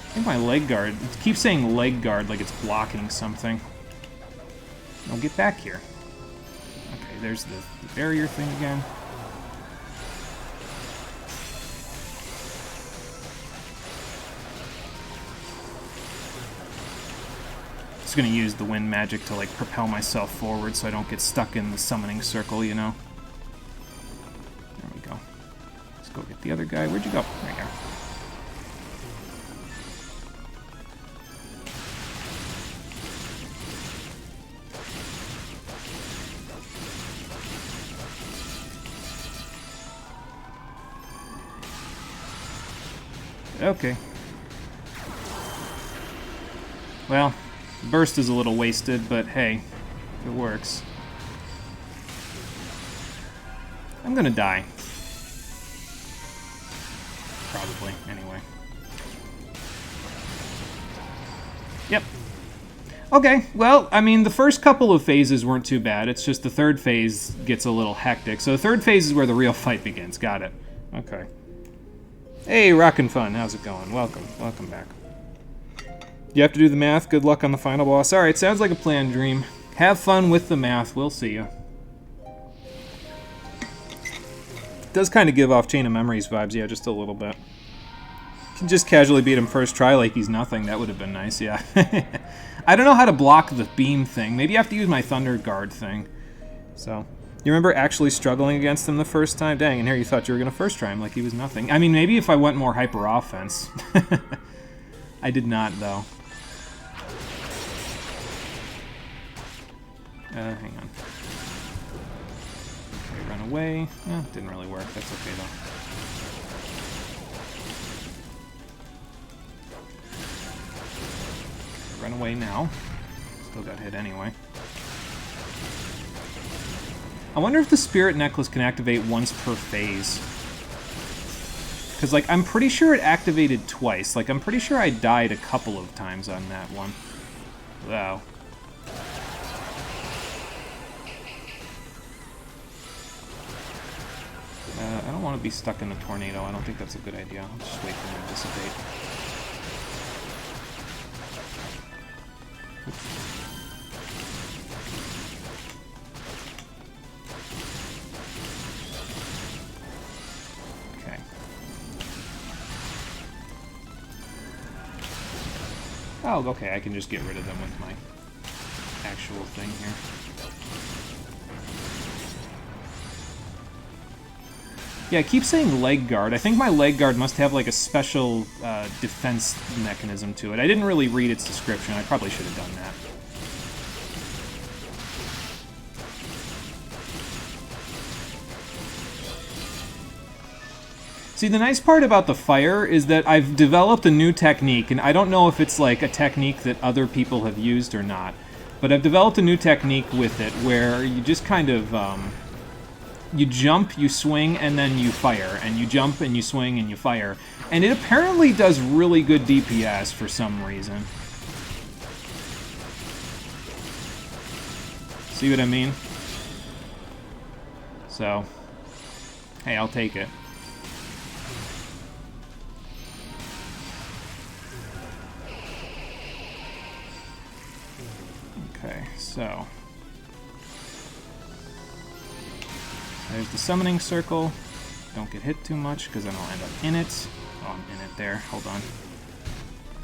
I think my leg guard... It keeps saying leg guard like it's blocking something. No, get back here. Okay, there's the barrier thing again. Just gonna use the wind magic to, like, propel myself forward so I don't get stuck in the summoning circle, you know? There we go. Let's go get the other guy. Where'd you go? There you go. Okay. Well, burst is a little wasted, but hey, it works. I'm gonna die. Probably, anyway. Yep. Okay, well, I mean, the first couple of phases weren't too bad. It's just the third phase gets a little hectic. So the third phase is where the real fight begins. Got it. Okay. Hey, Rockin' Fun, how's it going? Welcome back. You have to do the math. Good luck on the final boss. Alright, sounds like a planned dream. Have fun with the math. We'll see you. It does kind of give off Chain of Memories vibes, yeah, just a little bit. You can just casually beat him first try like he's nothing. That would have been nice, yeah. I don't know how to block the beam thing. Maybe I have to use my Thunder Guard thing. So... You remember actually struggling against him the first time? Dang, and here you thought you were going to first try him like he was nothing. I mean, maybe if I went more hyper offense. I did not, though. Hang on. Okay, run away. Oh, didn't really work. That's okay, though. Run away now. Still got hit anyway. I wonder if the Spirit Necklace can activate once per phase. Because, like, I'm pretty sure it activated twice. Like, I'm pretty sure I died a couple of times on that one. Wow. I don't want to be stuck in the tornado. I don't think that's a good idea. I'll just wait for him to dissipate. Oops. Oh, okay, I can just get rid of them with my actual thing here. Yeah, I keep saying leg guard. I think my leg guard must have like a special defense mechanism to it. I didn't really read its description. I probably should have done that. See, the nice part about the fire is that I've developed a new technique, and I don't know if it's like a technique that other people have used or not, but I've developed a new technique with it where you just kind of, you jump, you swing, and then you fire, and you jump, and you swing, and you fire. And it apparently does really good DPS for some reason. See what I mean? So, hey, I'll take it. Okay, so there's the summoning circle. Don't get hit too much because then I'll end up in it. Oh, I'm in it there. Hold on.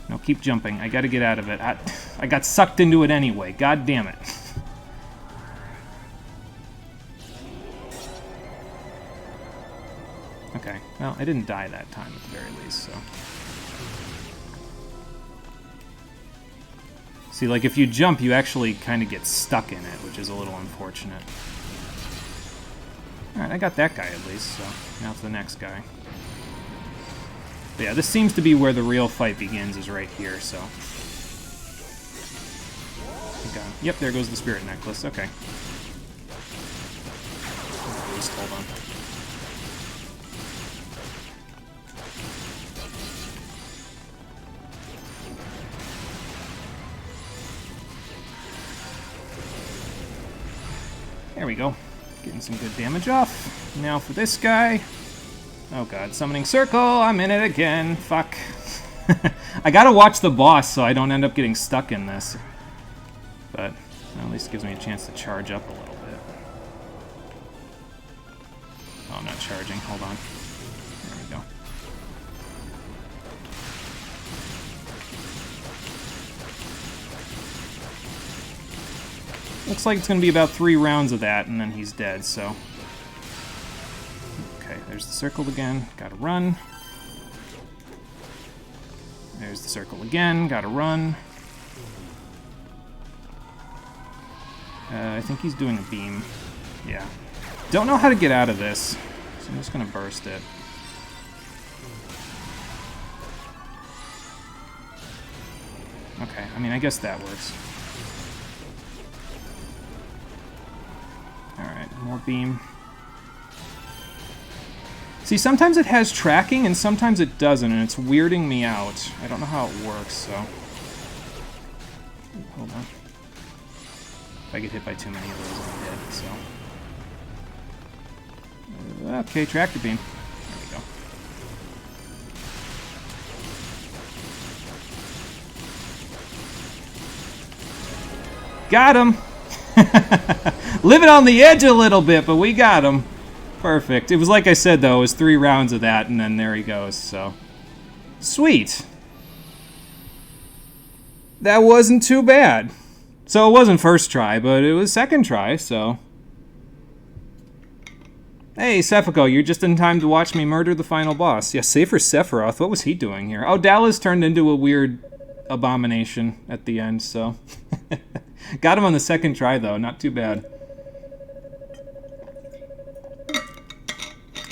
No, keep jumping. I gotta get out of it. I got sucked into it anyway. God damn it. Okay, well, I didn't die that time at the very least, so... See, like, if you jump, you actually kind of get stuck in it, which is a little unfortunate. Alright, I got that guy at least, so now to the next guy. But yeah, this seems to be where the real fight begins, is right here, so... Okay. Yep, there goes the spirit necklace, okay. At least, hold on. There we go. Getting some good damage off. Now for this guy. Oh god, summoning circle. I'm in it again. Fuck. I gotta watch the boss so I don't end up getting stuck in this. But at least gives me a chance to charge up a little bit. Oh, I'm not charging. Hold on. There we go. Looks like it's going to be about 3 rounds of that, and then he's dead, so... Okay, there's the circle again. Gotta run. There's the circle again. Gotta run. I think he's doing a beam. Yeah. Don't know how to get out of this, so I'm just going to burst it. Okay, I mean, I guess that works. Alright, more beam. See, sometimes it has tracking and sometimes it doesn't, and it's weirding me out. I don't know how it works, so... Hold on. If I get hit by too many of those, I'm dead, so... Okay, tractor beam. There we go. Got him! Living on the edge a little bit, but we got him. Perfect. It was like I said, though, it was 3 rounds of that, and then there he goes, so... Sweet! That wasn't too bad. So it wasn't first try, but it was second try, so... Hey, Sephico, you're just in time to watch me murder the final boss. Yeah, save for Sephiroth. What was he doing here? Oh, Dallas turned into a weird abomination at the end, so... Got him on the second try, though. Not too bad.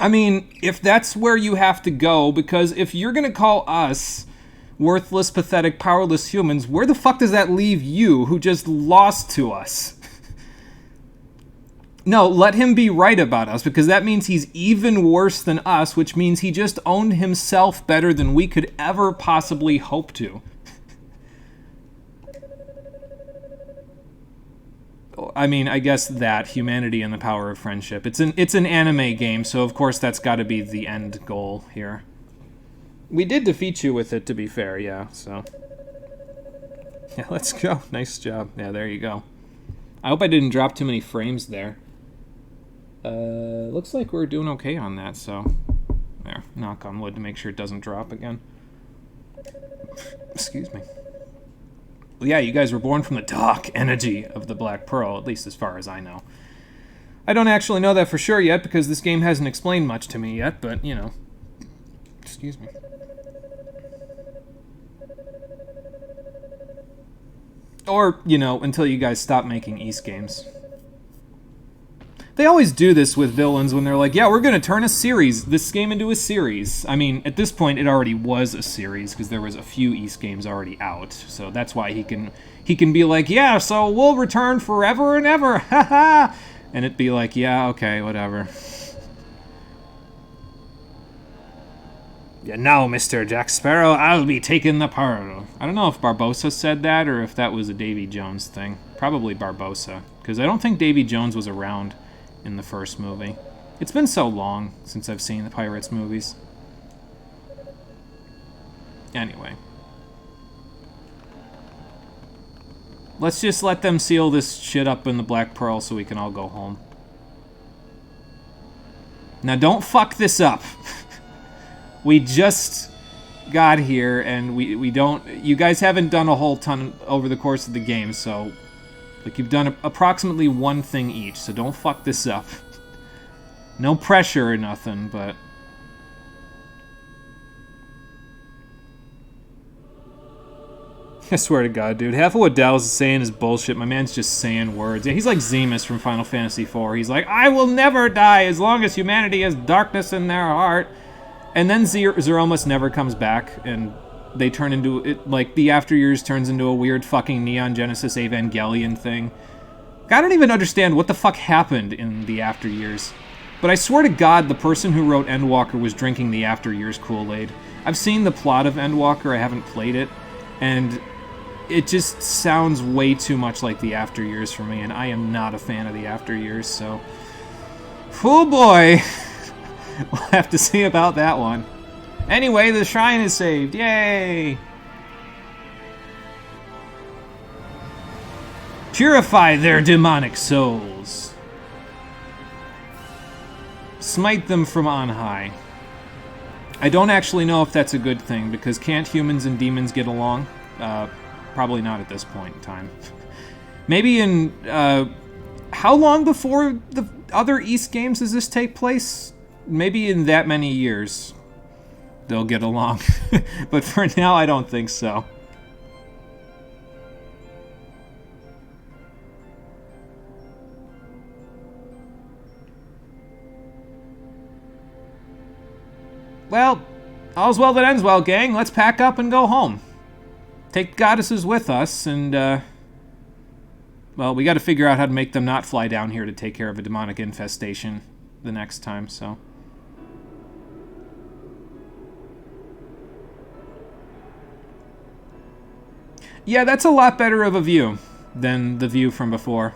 I mean, if that's where you have to go, because if you're gonna call us worthless, pathetic, powerless humans, where the fuck does that leave you, who just lost to us? No, let him be right about us, because that means he's even worse than us, which means he just owned himself better than we could ever possibly hope to. I mean, I guess that, humanity and the power of friendship. It's an anime game, so of course that's got to be the end goal here. We did defeat you with it, to be fair, yeah, so... Yeah, let's go. Nice job. Yeah, there you go. I hope I didn't drop too many frames there. Looks like we're doing okay on that, so... There, knock on wood to make sure it doesn't drop again. Excuse me. Well, yeah, you guys were born from the dark energy of the Black Pearl, at least as far as I know. I don't actually know that for sure yet, because this game hasn't explained much to me yet, but, you know. Excuse me. Or, you know, until you guys stop making East games. They always do this with villains when they're like, yeah, we're going to turn this game into a series. I mean, at this point, it already was a series, because there was a few East games already out. So that's why he can be like, yeah, so we'll return forever and ever, haha! And it'd be like, yeah, okay, whatever. Yeah, now, Mr. Jack Sparrow, I'll be taking the pearl. I don't know if Barbossa said that, or if that was a Davy Jones thing. Probably Barbossa, because I don't think Davy Jones was around in the first movie. It's been so long since I've seen the Pirates movies. Anyway. Let's just let them seal this shit up in the Black Pearl so we can all go home. Now don't fuck this up. We just got here and we don't... You guys haven't done a whole ton over the course of the game, so... Like, you've done approximately one thing each, so don't fuck this up. No pressure or nothing, but... I swear to God, dude. Half of what Dallas is saying is bullshit. My man's just saying words. Yeah, he's like Zemus from Final Fantasy IV. He's like, I will never die as long as humanity has darkness in their heart. And then Zeromus never comes back, and they turn into it, like, the After Years turns into a weird fucking Neon Genesis Evangelion thing. I don't even understand what the fuck happened in the After Years. But I swear to God, the person who wrote Endwalker was drinking the After Years Kool-Aid. I've seen the plot of Endwalker, I haven't played it, and it just sounds way too much like the After Years for me, and I am not a fan of the After Years, so... Oh boy! We'll have to see about that one. Anyway, the shrine is saved. Yay! Purify their demonic souls. Smite them from on high. I don't actually know if that's a good thing, because can't humans and demons get along? Probably not at this point in time. Maybe in, how long before the other East games does this take place? Maybe in that many years they'll get along. But for now, I don't think so. Well, all's well that ends well, gang. Let's pack up and go home. Take goddesses with us, and, well, we gotta figure out how to make them not fly down here to take care of a demonic infestation the next time, so... Yeah, that's a lot better of a view than the view from before.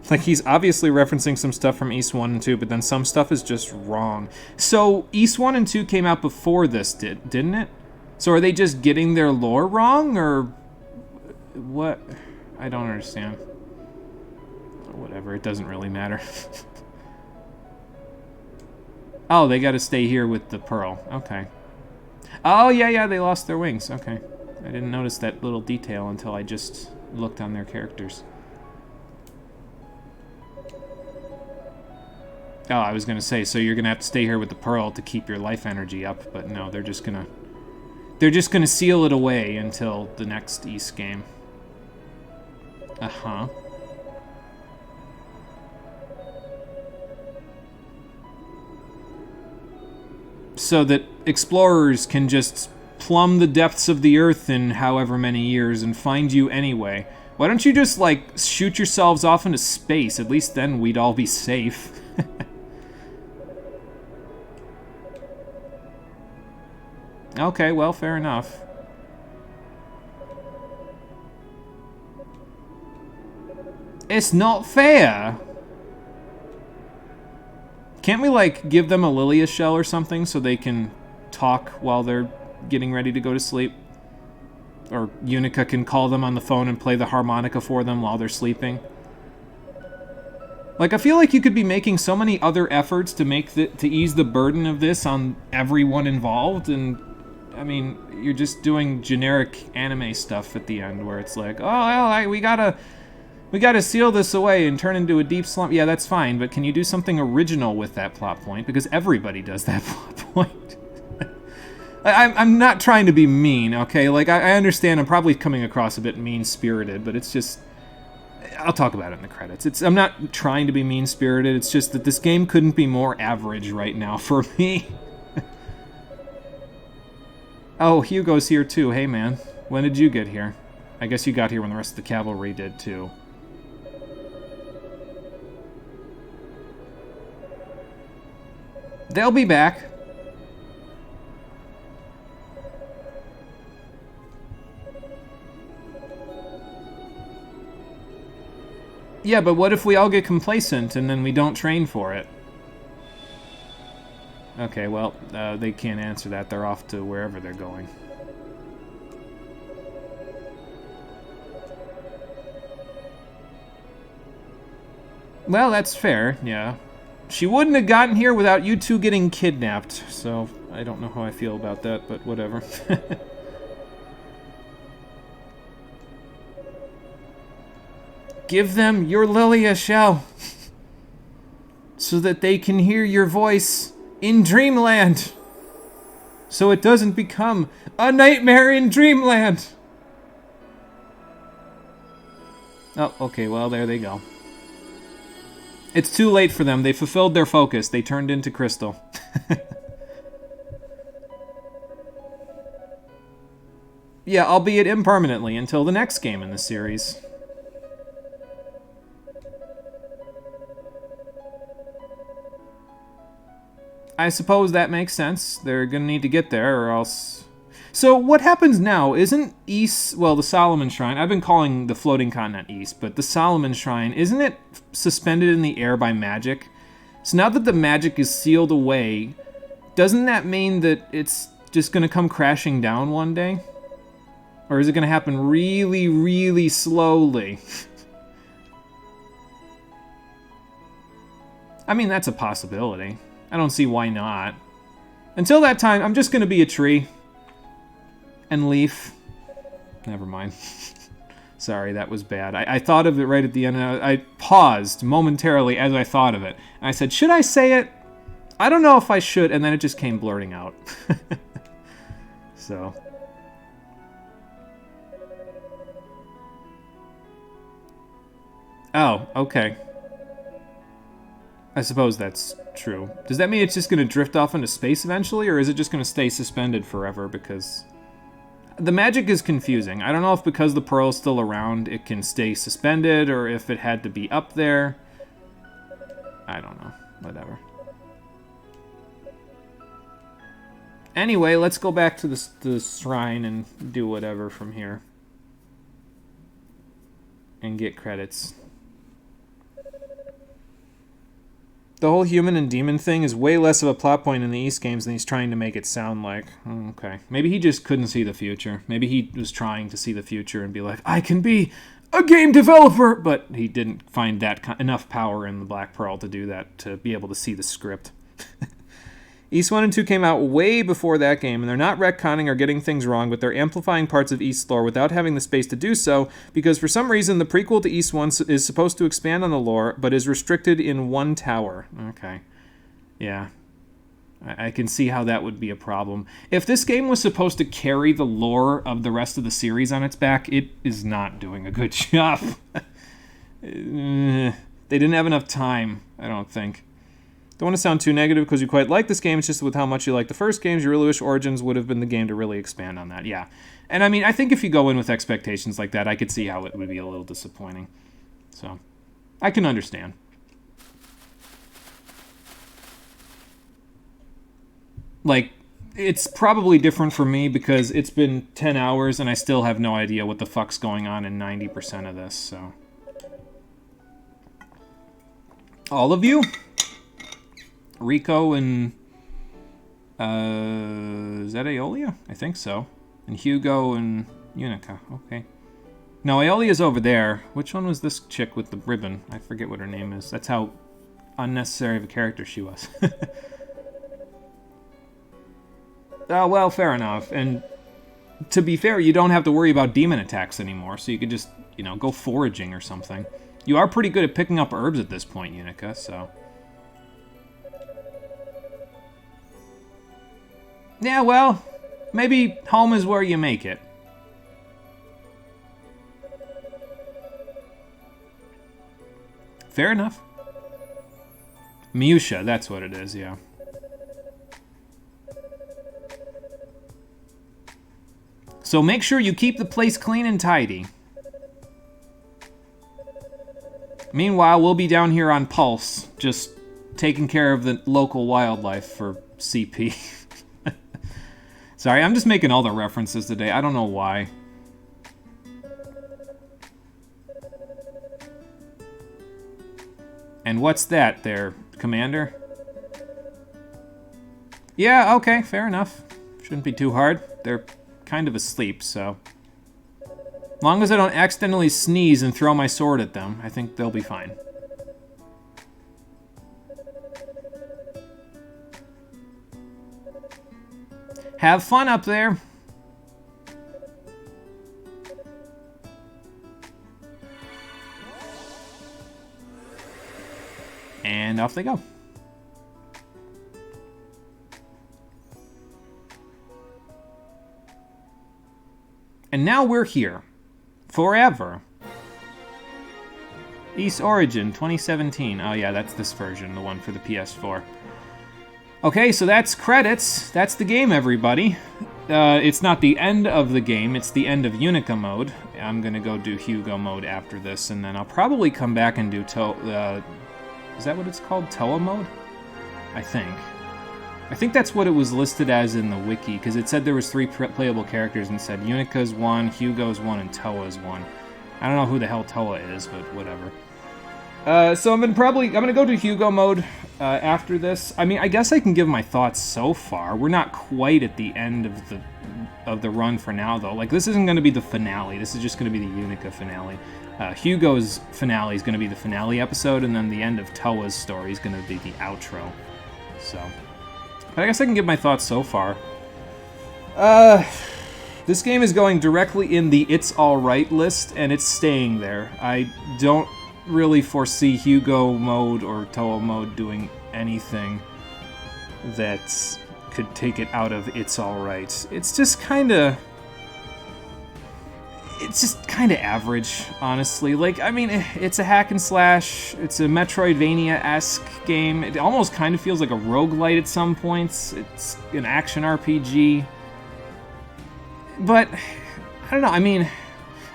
Like, he's obviously referencing some stuff from East 1 and 2, but then some stuff is just wrong. So, East 1 and 2 came out before this, didn't it? So are they just getting their lore wrong, or... what? I don't understand. Whatever, it doesn't really matter. Oh, they gotta stay here with the Pearl. Okay. Oh, yeah, they lost their wings. Okay. I didn't notice that little detail until I just looked on their characters. Oh, I was gonna say, so you're gonna have to stay here with the Pearl to keep your life energy up, but no, they're just gonna seal it away until the next East game. Uh-huh. So that explorers can just plumb the depths of the earth in however many years and find you anyway. Why don't you just, like, shoot yourselves off into space? At least then we'd all be safe. Okay, well, fair enough. It's not fair! Can't we, like, give them a Lilia shell or something so they can talk while they're getting ready to go to sleep? Or Yunica can call them on the phone and play the harmonica for them while they're sleeping? Like, I feel like you could be making so many other efforts to ease the burden of this on everyone involved, and... I mean, you're just doing generic anime stuff at the end where it's like, oh, well, we gotta seal this away and turn into a deep slump. Yeah, that's fine, but can you do something original with that plot point? Because everybody does that plot point. I'm not trying to be mean, okay? Like, I understand I'm probably coming across a bit mean-spirited, but it's just... I'll talk about it in the credits. I'm not trying to be mean-spirited, it's just that this game couldn't be more average right now for me. Oh, Hugo's here too. Hey, man. When did you get here? I guess you got here when the rest of the cavalry did, too. They'll be back. Yeah, but what if we all get complacent and then we don't train for it? Okay, well, they can't answer that. They're off to wherever they're going. Well, that's fair, yeah. She wouldn't have gotten here without you two getting kidnapped, so I don't know how I feel about that, but whatever. Give them your Lilia shell, so that they can hear your voice in Dreamland. so it doesn't become a nightmare in dreamland. Oh, okay, well, there they go. It's too late for them. They fulfilled their focus. They turned into crystal. Yeah, albeit impermanently until the next game in the series. I suppose that makes sense. They're gonna need to get there or else... So what happens now? Isn't Ys, well, the Solomon Shrine, I've been calling the floating continent Ys, but the Solomon Shrine, isn't it suspended in the air by magic? So now that the magic is sealed away, doesn't that mean that it's just gonna come crashing down one day? Or is it gonna happen really, really slowly? I mean, that's a possibility. I don't see why not. Until that time, I'm just gonna be a tree. And leaf. Never mind. Sorry, that was bad. I thought of it right at the end. And I paused momentarily as I thought of it. And I said, should I say it? I don't know if I should. And then it just came blurting out. So. Oh, okay. I suppose that's true. Does that mean it's just going to drift off into space eventually? Or is it just going to stay suspended forever? Because... the magic is confusing. I don't know if because the pearl's still around, it can stay suspended, or if it had to be up there. I don't know. Whatever. Anyway, let's go back to the shrine and do whatever from here. And get credits. The whole human and demon thing is way less of a plot point in the Ys games than he's trying to make it sound like. Okay. Maybe he just couldn't see the future. Maybe he was trying to see the future and be like, I can be a game developer! But he didn't find that enough power in the Black Pearl to do that, to be able to see the script. Ys 1 and 2 came out way before that game, and they're not retconning or getting things wrong, but they're amplifying parts of Ys lore without having the space to do so, because for some reason the prequel to Ys 1 is supposed to expand on the lore, but is restricted in one tower. Okay. Yeah. I can see how that would be a problem. If this game was supposed to carry the lore of the rest of the series on its back, it is not doing a good job. They didn't have enough time, I don't think. Don't want to sound too negative because you quite like this game. It's just with how much you like the first games, you really wish Origins would have been the game to really expand on that. Yeah. And I mean, I think if you go in with expectations like that, I could see how it would be a little disappointing. So, I can understand. Like, it's probably different for me because it's been 10 hours and I still have no idea what the fuck's going on in 90% of this, so. All of you? Rico and, is that Aeolia? I think so. And Hugo and Yunica. Okay. No, Aeolia's over there. Which one was this chick with the ribbon? I forget what her name is. That's how unnecessary of a character she was. Oh, well, fair enough. And to be fair, you don't have to worry about demon attacks anymore, so you could just, you know, go foraging or something. You are pretty good at picking up herbs at this point, Yunica, so... Yeah, well, maybe home is where you make it. Fair enough. Musha, that's what it is, yeah. So make sure you keep the place clean and tidy. Meanwhile, we'll be down here on Pulse, just taking care of the local wildlife for CP. Sorry, I'm just making all the references today. I don't know why. And what's that there, Commander? Yeah, okay, fair enough. Shouldn't be too hard. They're kind of asleep, so... As long as I don't accidentally sneeze and throw my sword at them, I think they'll be fine. Have fun up there. And off they go. And now we're here. Forever. Ys Origin 2017. Oh yeah, that's this version, the one for the PS4. Okay, so that's credits. That's the game, everybody. It's not the end of the game, it's the end of Yunica mode. I'm gonna go do Hugo mode after this, and then I'll probably come back and do is that what it's called? Toa mode? I think that's what it was listed as in the wiki, because it said there was 3 playable characters, and it said Unica's 1, Hugo's 1, and Toa's 1. I don't know who the hell Toa is, but whatever. So I'm gonna go to Hugo mode after this. I mean, I guess I can give my thoughts so far. We're not quite at the end of the run for now, though. Like, this isn't gonna be the finale. This is just gonna be the Yunica finale. Hugo's finale is gonna be the finale episode, and then the end of Toa's story is gonna be the outro. So, but I guess I can give my thoughts so far. This game is going directly in the It's Alright list, and it's staying there. I don't really foresee Hugo mode or Toa mode doing anything that could take it out of It's Alright. It's just kind of average, honestly. Like, I mean, it's a hack and slash, it's a Metroidvania-esque game. It almost kind of feels like a roguelite at some points. It's an action RPG. But, I don't know, I mean,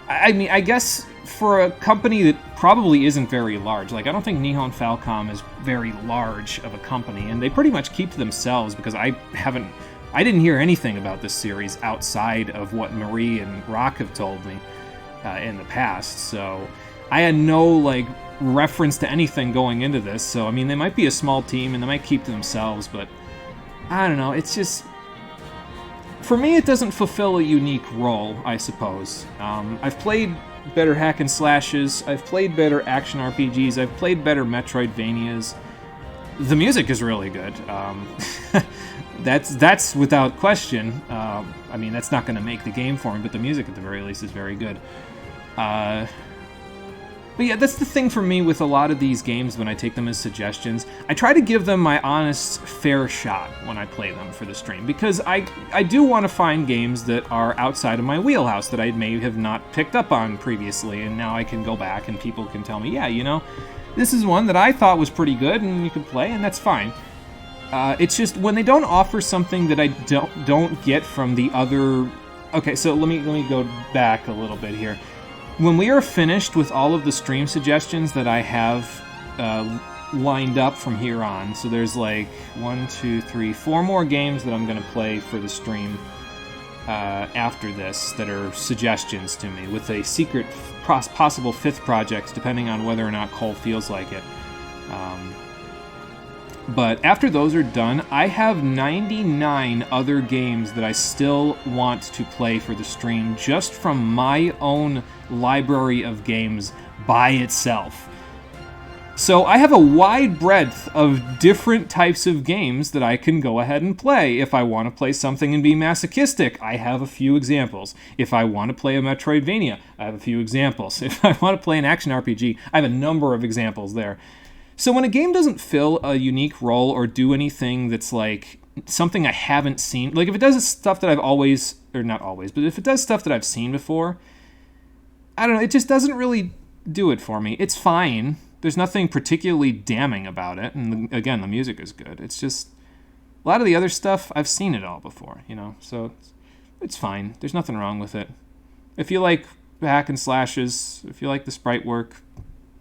I guess for a company that probably isn't very large, like, I don't think Nihon Falcom is very large of a company, and they pretty much keep to themselves, because I didn't hear anything about this series outside of what Marie and Rock have told me in the past, so I had no, like, reference to anything going into this, so, I mean, they might be a small team, and they might keep to themselves, but I don't know, it's just... For me, it doesn't fulfill a unique role, I suppose. I've played better hack and slashes, I've played better action RPGs, I've played better Metroidvanias. The music is really good. That's without question. I mean, that's not going to make the game for me, but the music at the very least is very good. But yeah, that's the thing for me with a lot of these games when I take them as suggestions. I try to give them my honest, fair shot when I play them for the stream, because I do want to find games that are outside of my wheelhouse that I may have not picked up on previously, and now I can go back and people can tell me, yeah, you know, this is one that I thought was pretty good and you could play, and that's fine. It's just when they don't offer something that I don't get from the other... Okay, so let me go back a little bit here. When we are finished with all of the stream suggestions that I have lined up from here on, so there's like 1, 2, 3, 4 more games that I'm going to play for the stream after this that are suggestions to me, with a secret possible 5th project, depending on whether or not Cole feels like it. But after those are done, I have 99 other games that I still want to play for the stream, just from my own library of games by itself. So I have a wide breadth of different types of games that I can go ahead and play. If I want to play something and be masochistic, I have a few examples. If I want to play a Metroidvania, I have a few examples. If I want to play an action RPG, I have a number of examples there. So when a game doesn't fill a unique role or do anything that's like something I haven't seen, like if it does stuff that I've always, or not always, but if it does stuff that I've seen before, I don't know, it just doesn't really do it for me. It's fine. There's nothing particularly damning about it, and again, the music is good. It's just, a lot of the other stuff, I've seen it all before, you know, so it's fine. There's nothing wrong with it. If you like hack and slashes, if you like the sprite work,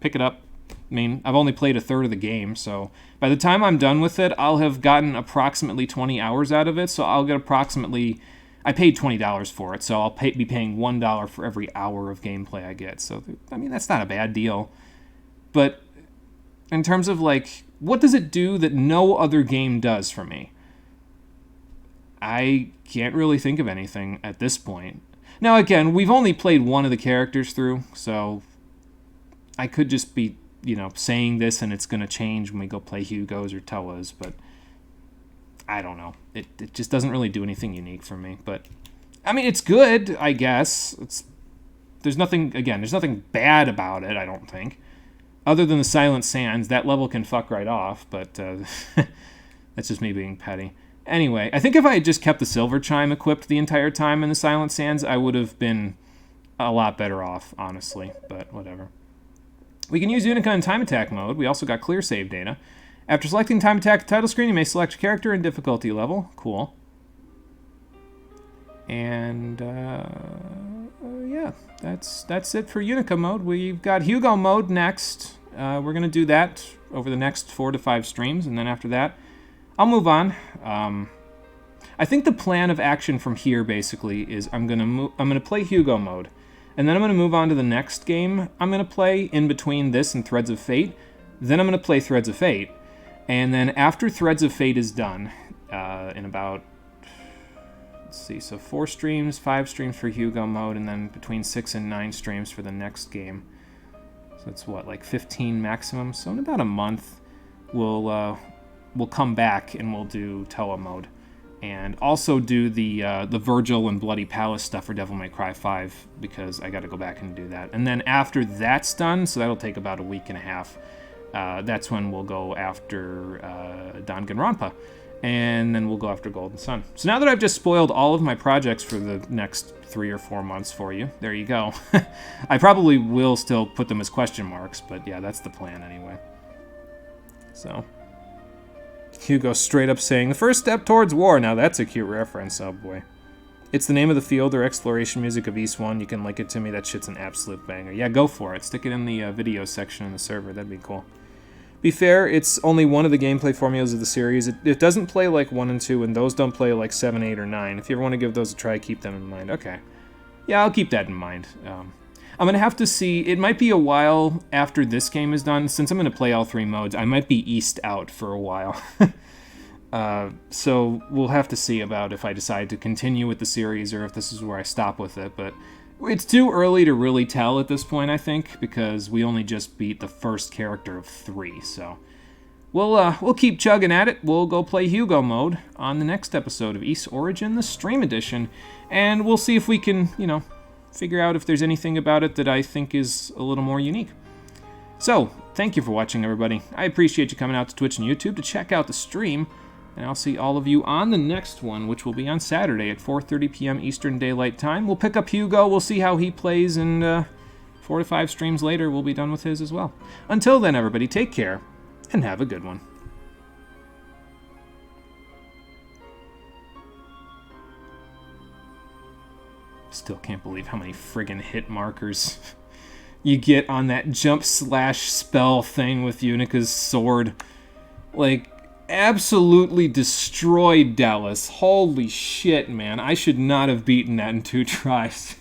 pick it up. I mean, I've only played a third of the game, so by the time I'm done with it, I'll have gotten approximately 20 hours out of it, so I'll get approximately... I paid $20 for it, so I'll be paying $1 for every hour of gameplay I get. So, I mean, that's not a bad deal. But in terms of, like, what does it do that no other game does for me? I can't really think of anything at this point. Now, again, we've only played one of the characters through, so I could just be, you know, saying this and it's going to change when we go play Hugo's or Toa's, but I don't know. It just doesn't really do anything unique for me. But, I mean, it's good, I guess. There's nothing bad about it, I don't think. Other than the Silent Sands, that level can fuck right off, but that's just me being petty. Anyway, I think if I had just kept the Silver Chime equipped the entire time in the Silent Sands, I would have been a lot better off, honestly, but whatever. We can use Yunica in Time Attack mode. We also got clear save data. After selecting Time Attack title screen, you may select character and difficulty level. Cool. And, yeah, that's it for Yunica mode. We've got Hugo mode next. We're going to do that over the next 4 to 5 streams, and then after that, I'll move on. I think the plan of action from here, basically, is I'm gonna play Hugo mode, and then I'm gonna move on to the next game I'm gonna play in between this and Threads of Fate. Then I'm gonna play Threads of Fate, and then after Threads of Fate is done, in about, let's see, so 4 streams, 5 streams for Hugo mode, and then between 6 and 9 streams for the next game. So it's what, like 15 maximum? So in about a month, we'll come back and we'll do Toa mode, and also do the Virgil and Bloody Palace stuff for Devil May Cry 5, because I got to go back and do that. And then after that's done, so that'll take about a week and a half, that's when we'll go after Danganronpa, and then we'll go after Golden Sun. So now that I've just spoiled all of my projects for the next 3 or 4 months for you, there you go. I probably will still put them as question marks, but yeah, that's the plan anyway. So Hugo straight up saying, the first step towards war. Now that's a cute reference, oh boy. It's the name of the field or exploration music of East 1. You can link it to me. That shit's an absolute banger. Yeah, go for it. Stick it in the video section in the server. That'd be cool. Be fair, it's only one of the gameplay formulas of the series. It doesn't play like 1 and 2, and those don't play like 7, 8, or 9. If you ever want to give those a try, keep them in mind. Okay. Yeah, I'll keep that in mind. I'm going to have to see. It might be a while after this game is done. Since I'm going to play all 3 modes, I might be eased out for a while. So we'll have to see about if I decide to continue with the series or if this is where I stop with it. But it's too early to really tell at this point, I think, because we only just beat the first character of 3. So we'll keep chugging at it. We'll go play Hugo mode on the next episode of Ys Origin, the Stream Edition, and we'll see if we can, figure out if there's anything about it that I think is a little more unique. So, thank you for watching, everybody. I appreciate you coming out to Twitch and YouTube to check out the stream, and I'll see all of you on the next one, which will be on Saturday at 4:30 p.m. Eastern Daylight Time. We'll pick up Hugo, we'll see how he plays, and 4 to 5 streams later, we'll be done with his as well. Until then, everybody, take care, and have a good one. Still can't believe how many friggin' hit markers you get on that jump/spell thing with Unica's sword. Like, absolutely destroyed Dallas. Holy shit, man. I should not have beaten that in 2 tries.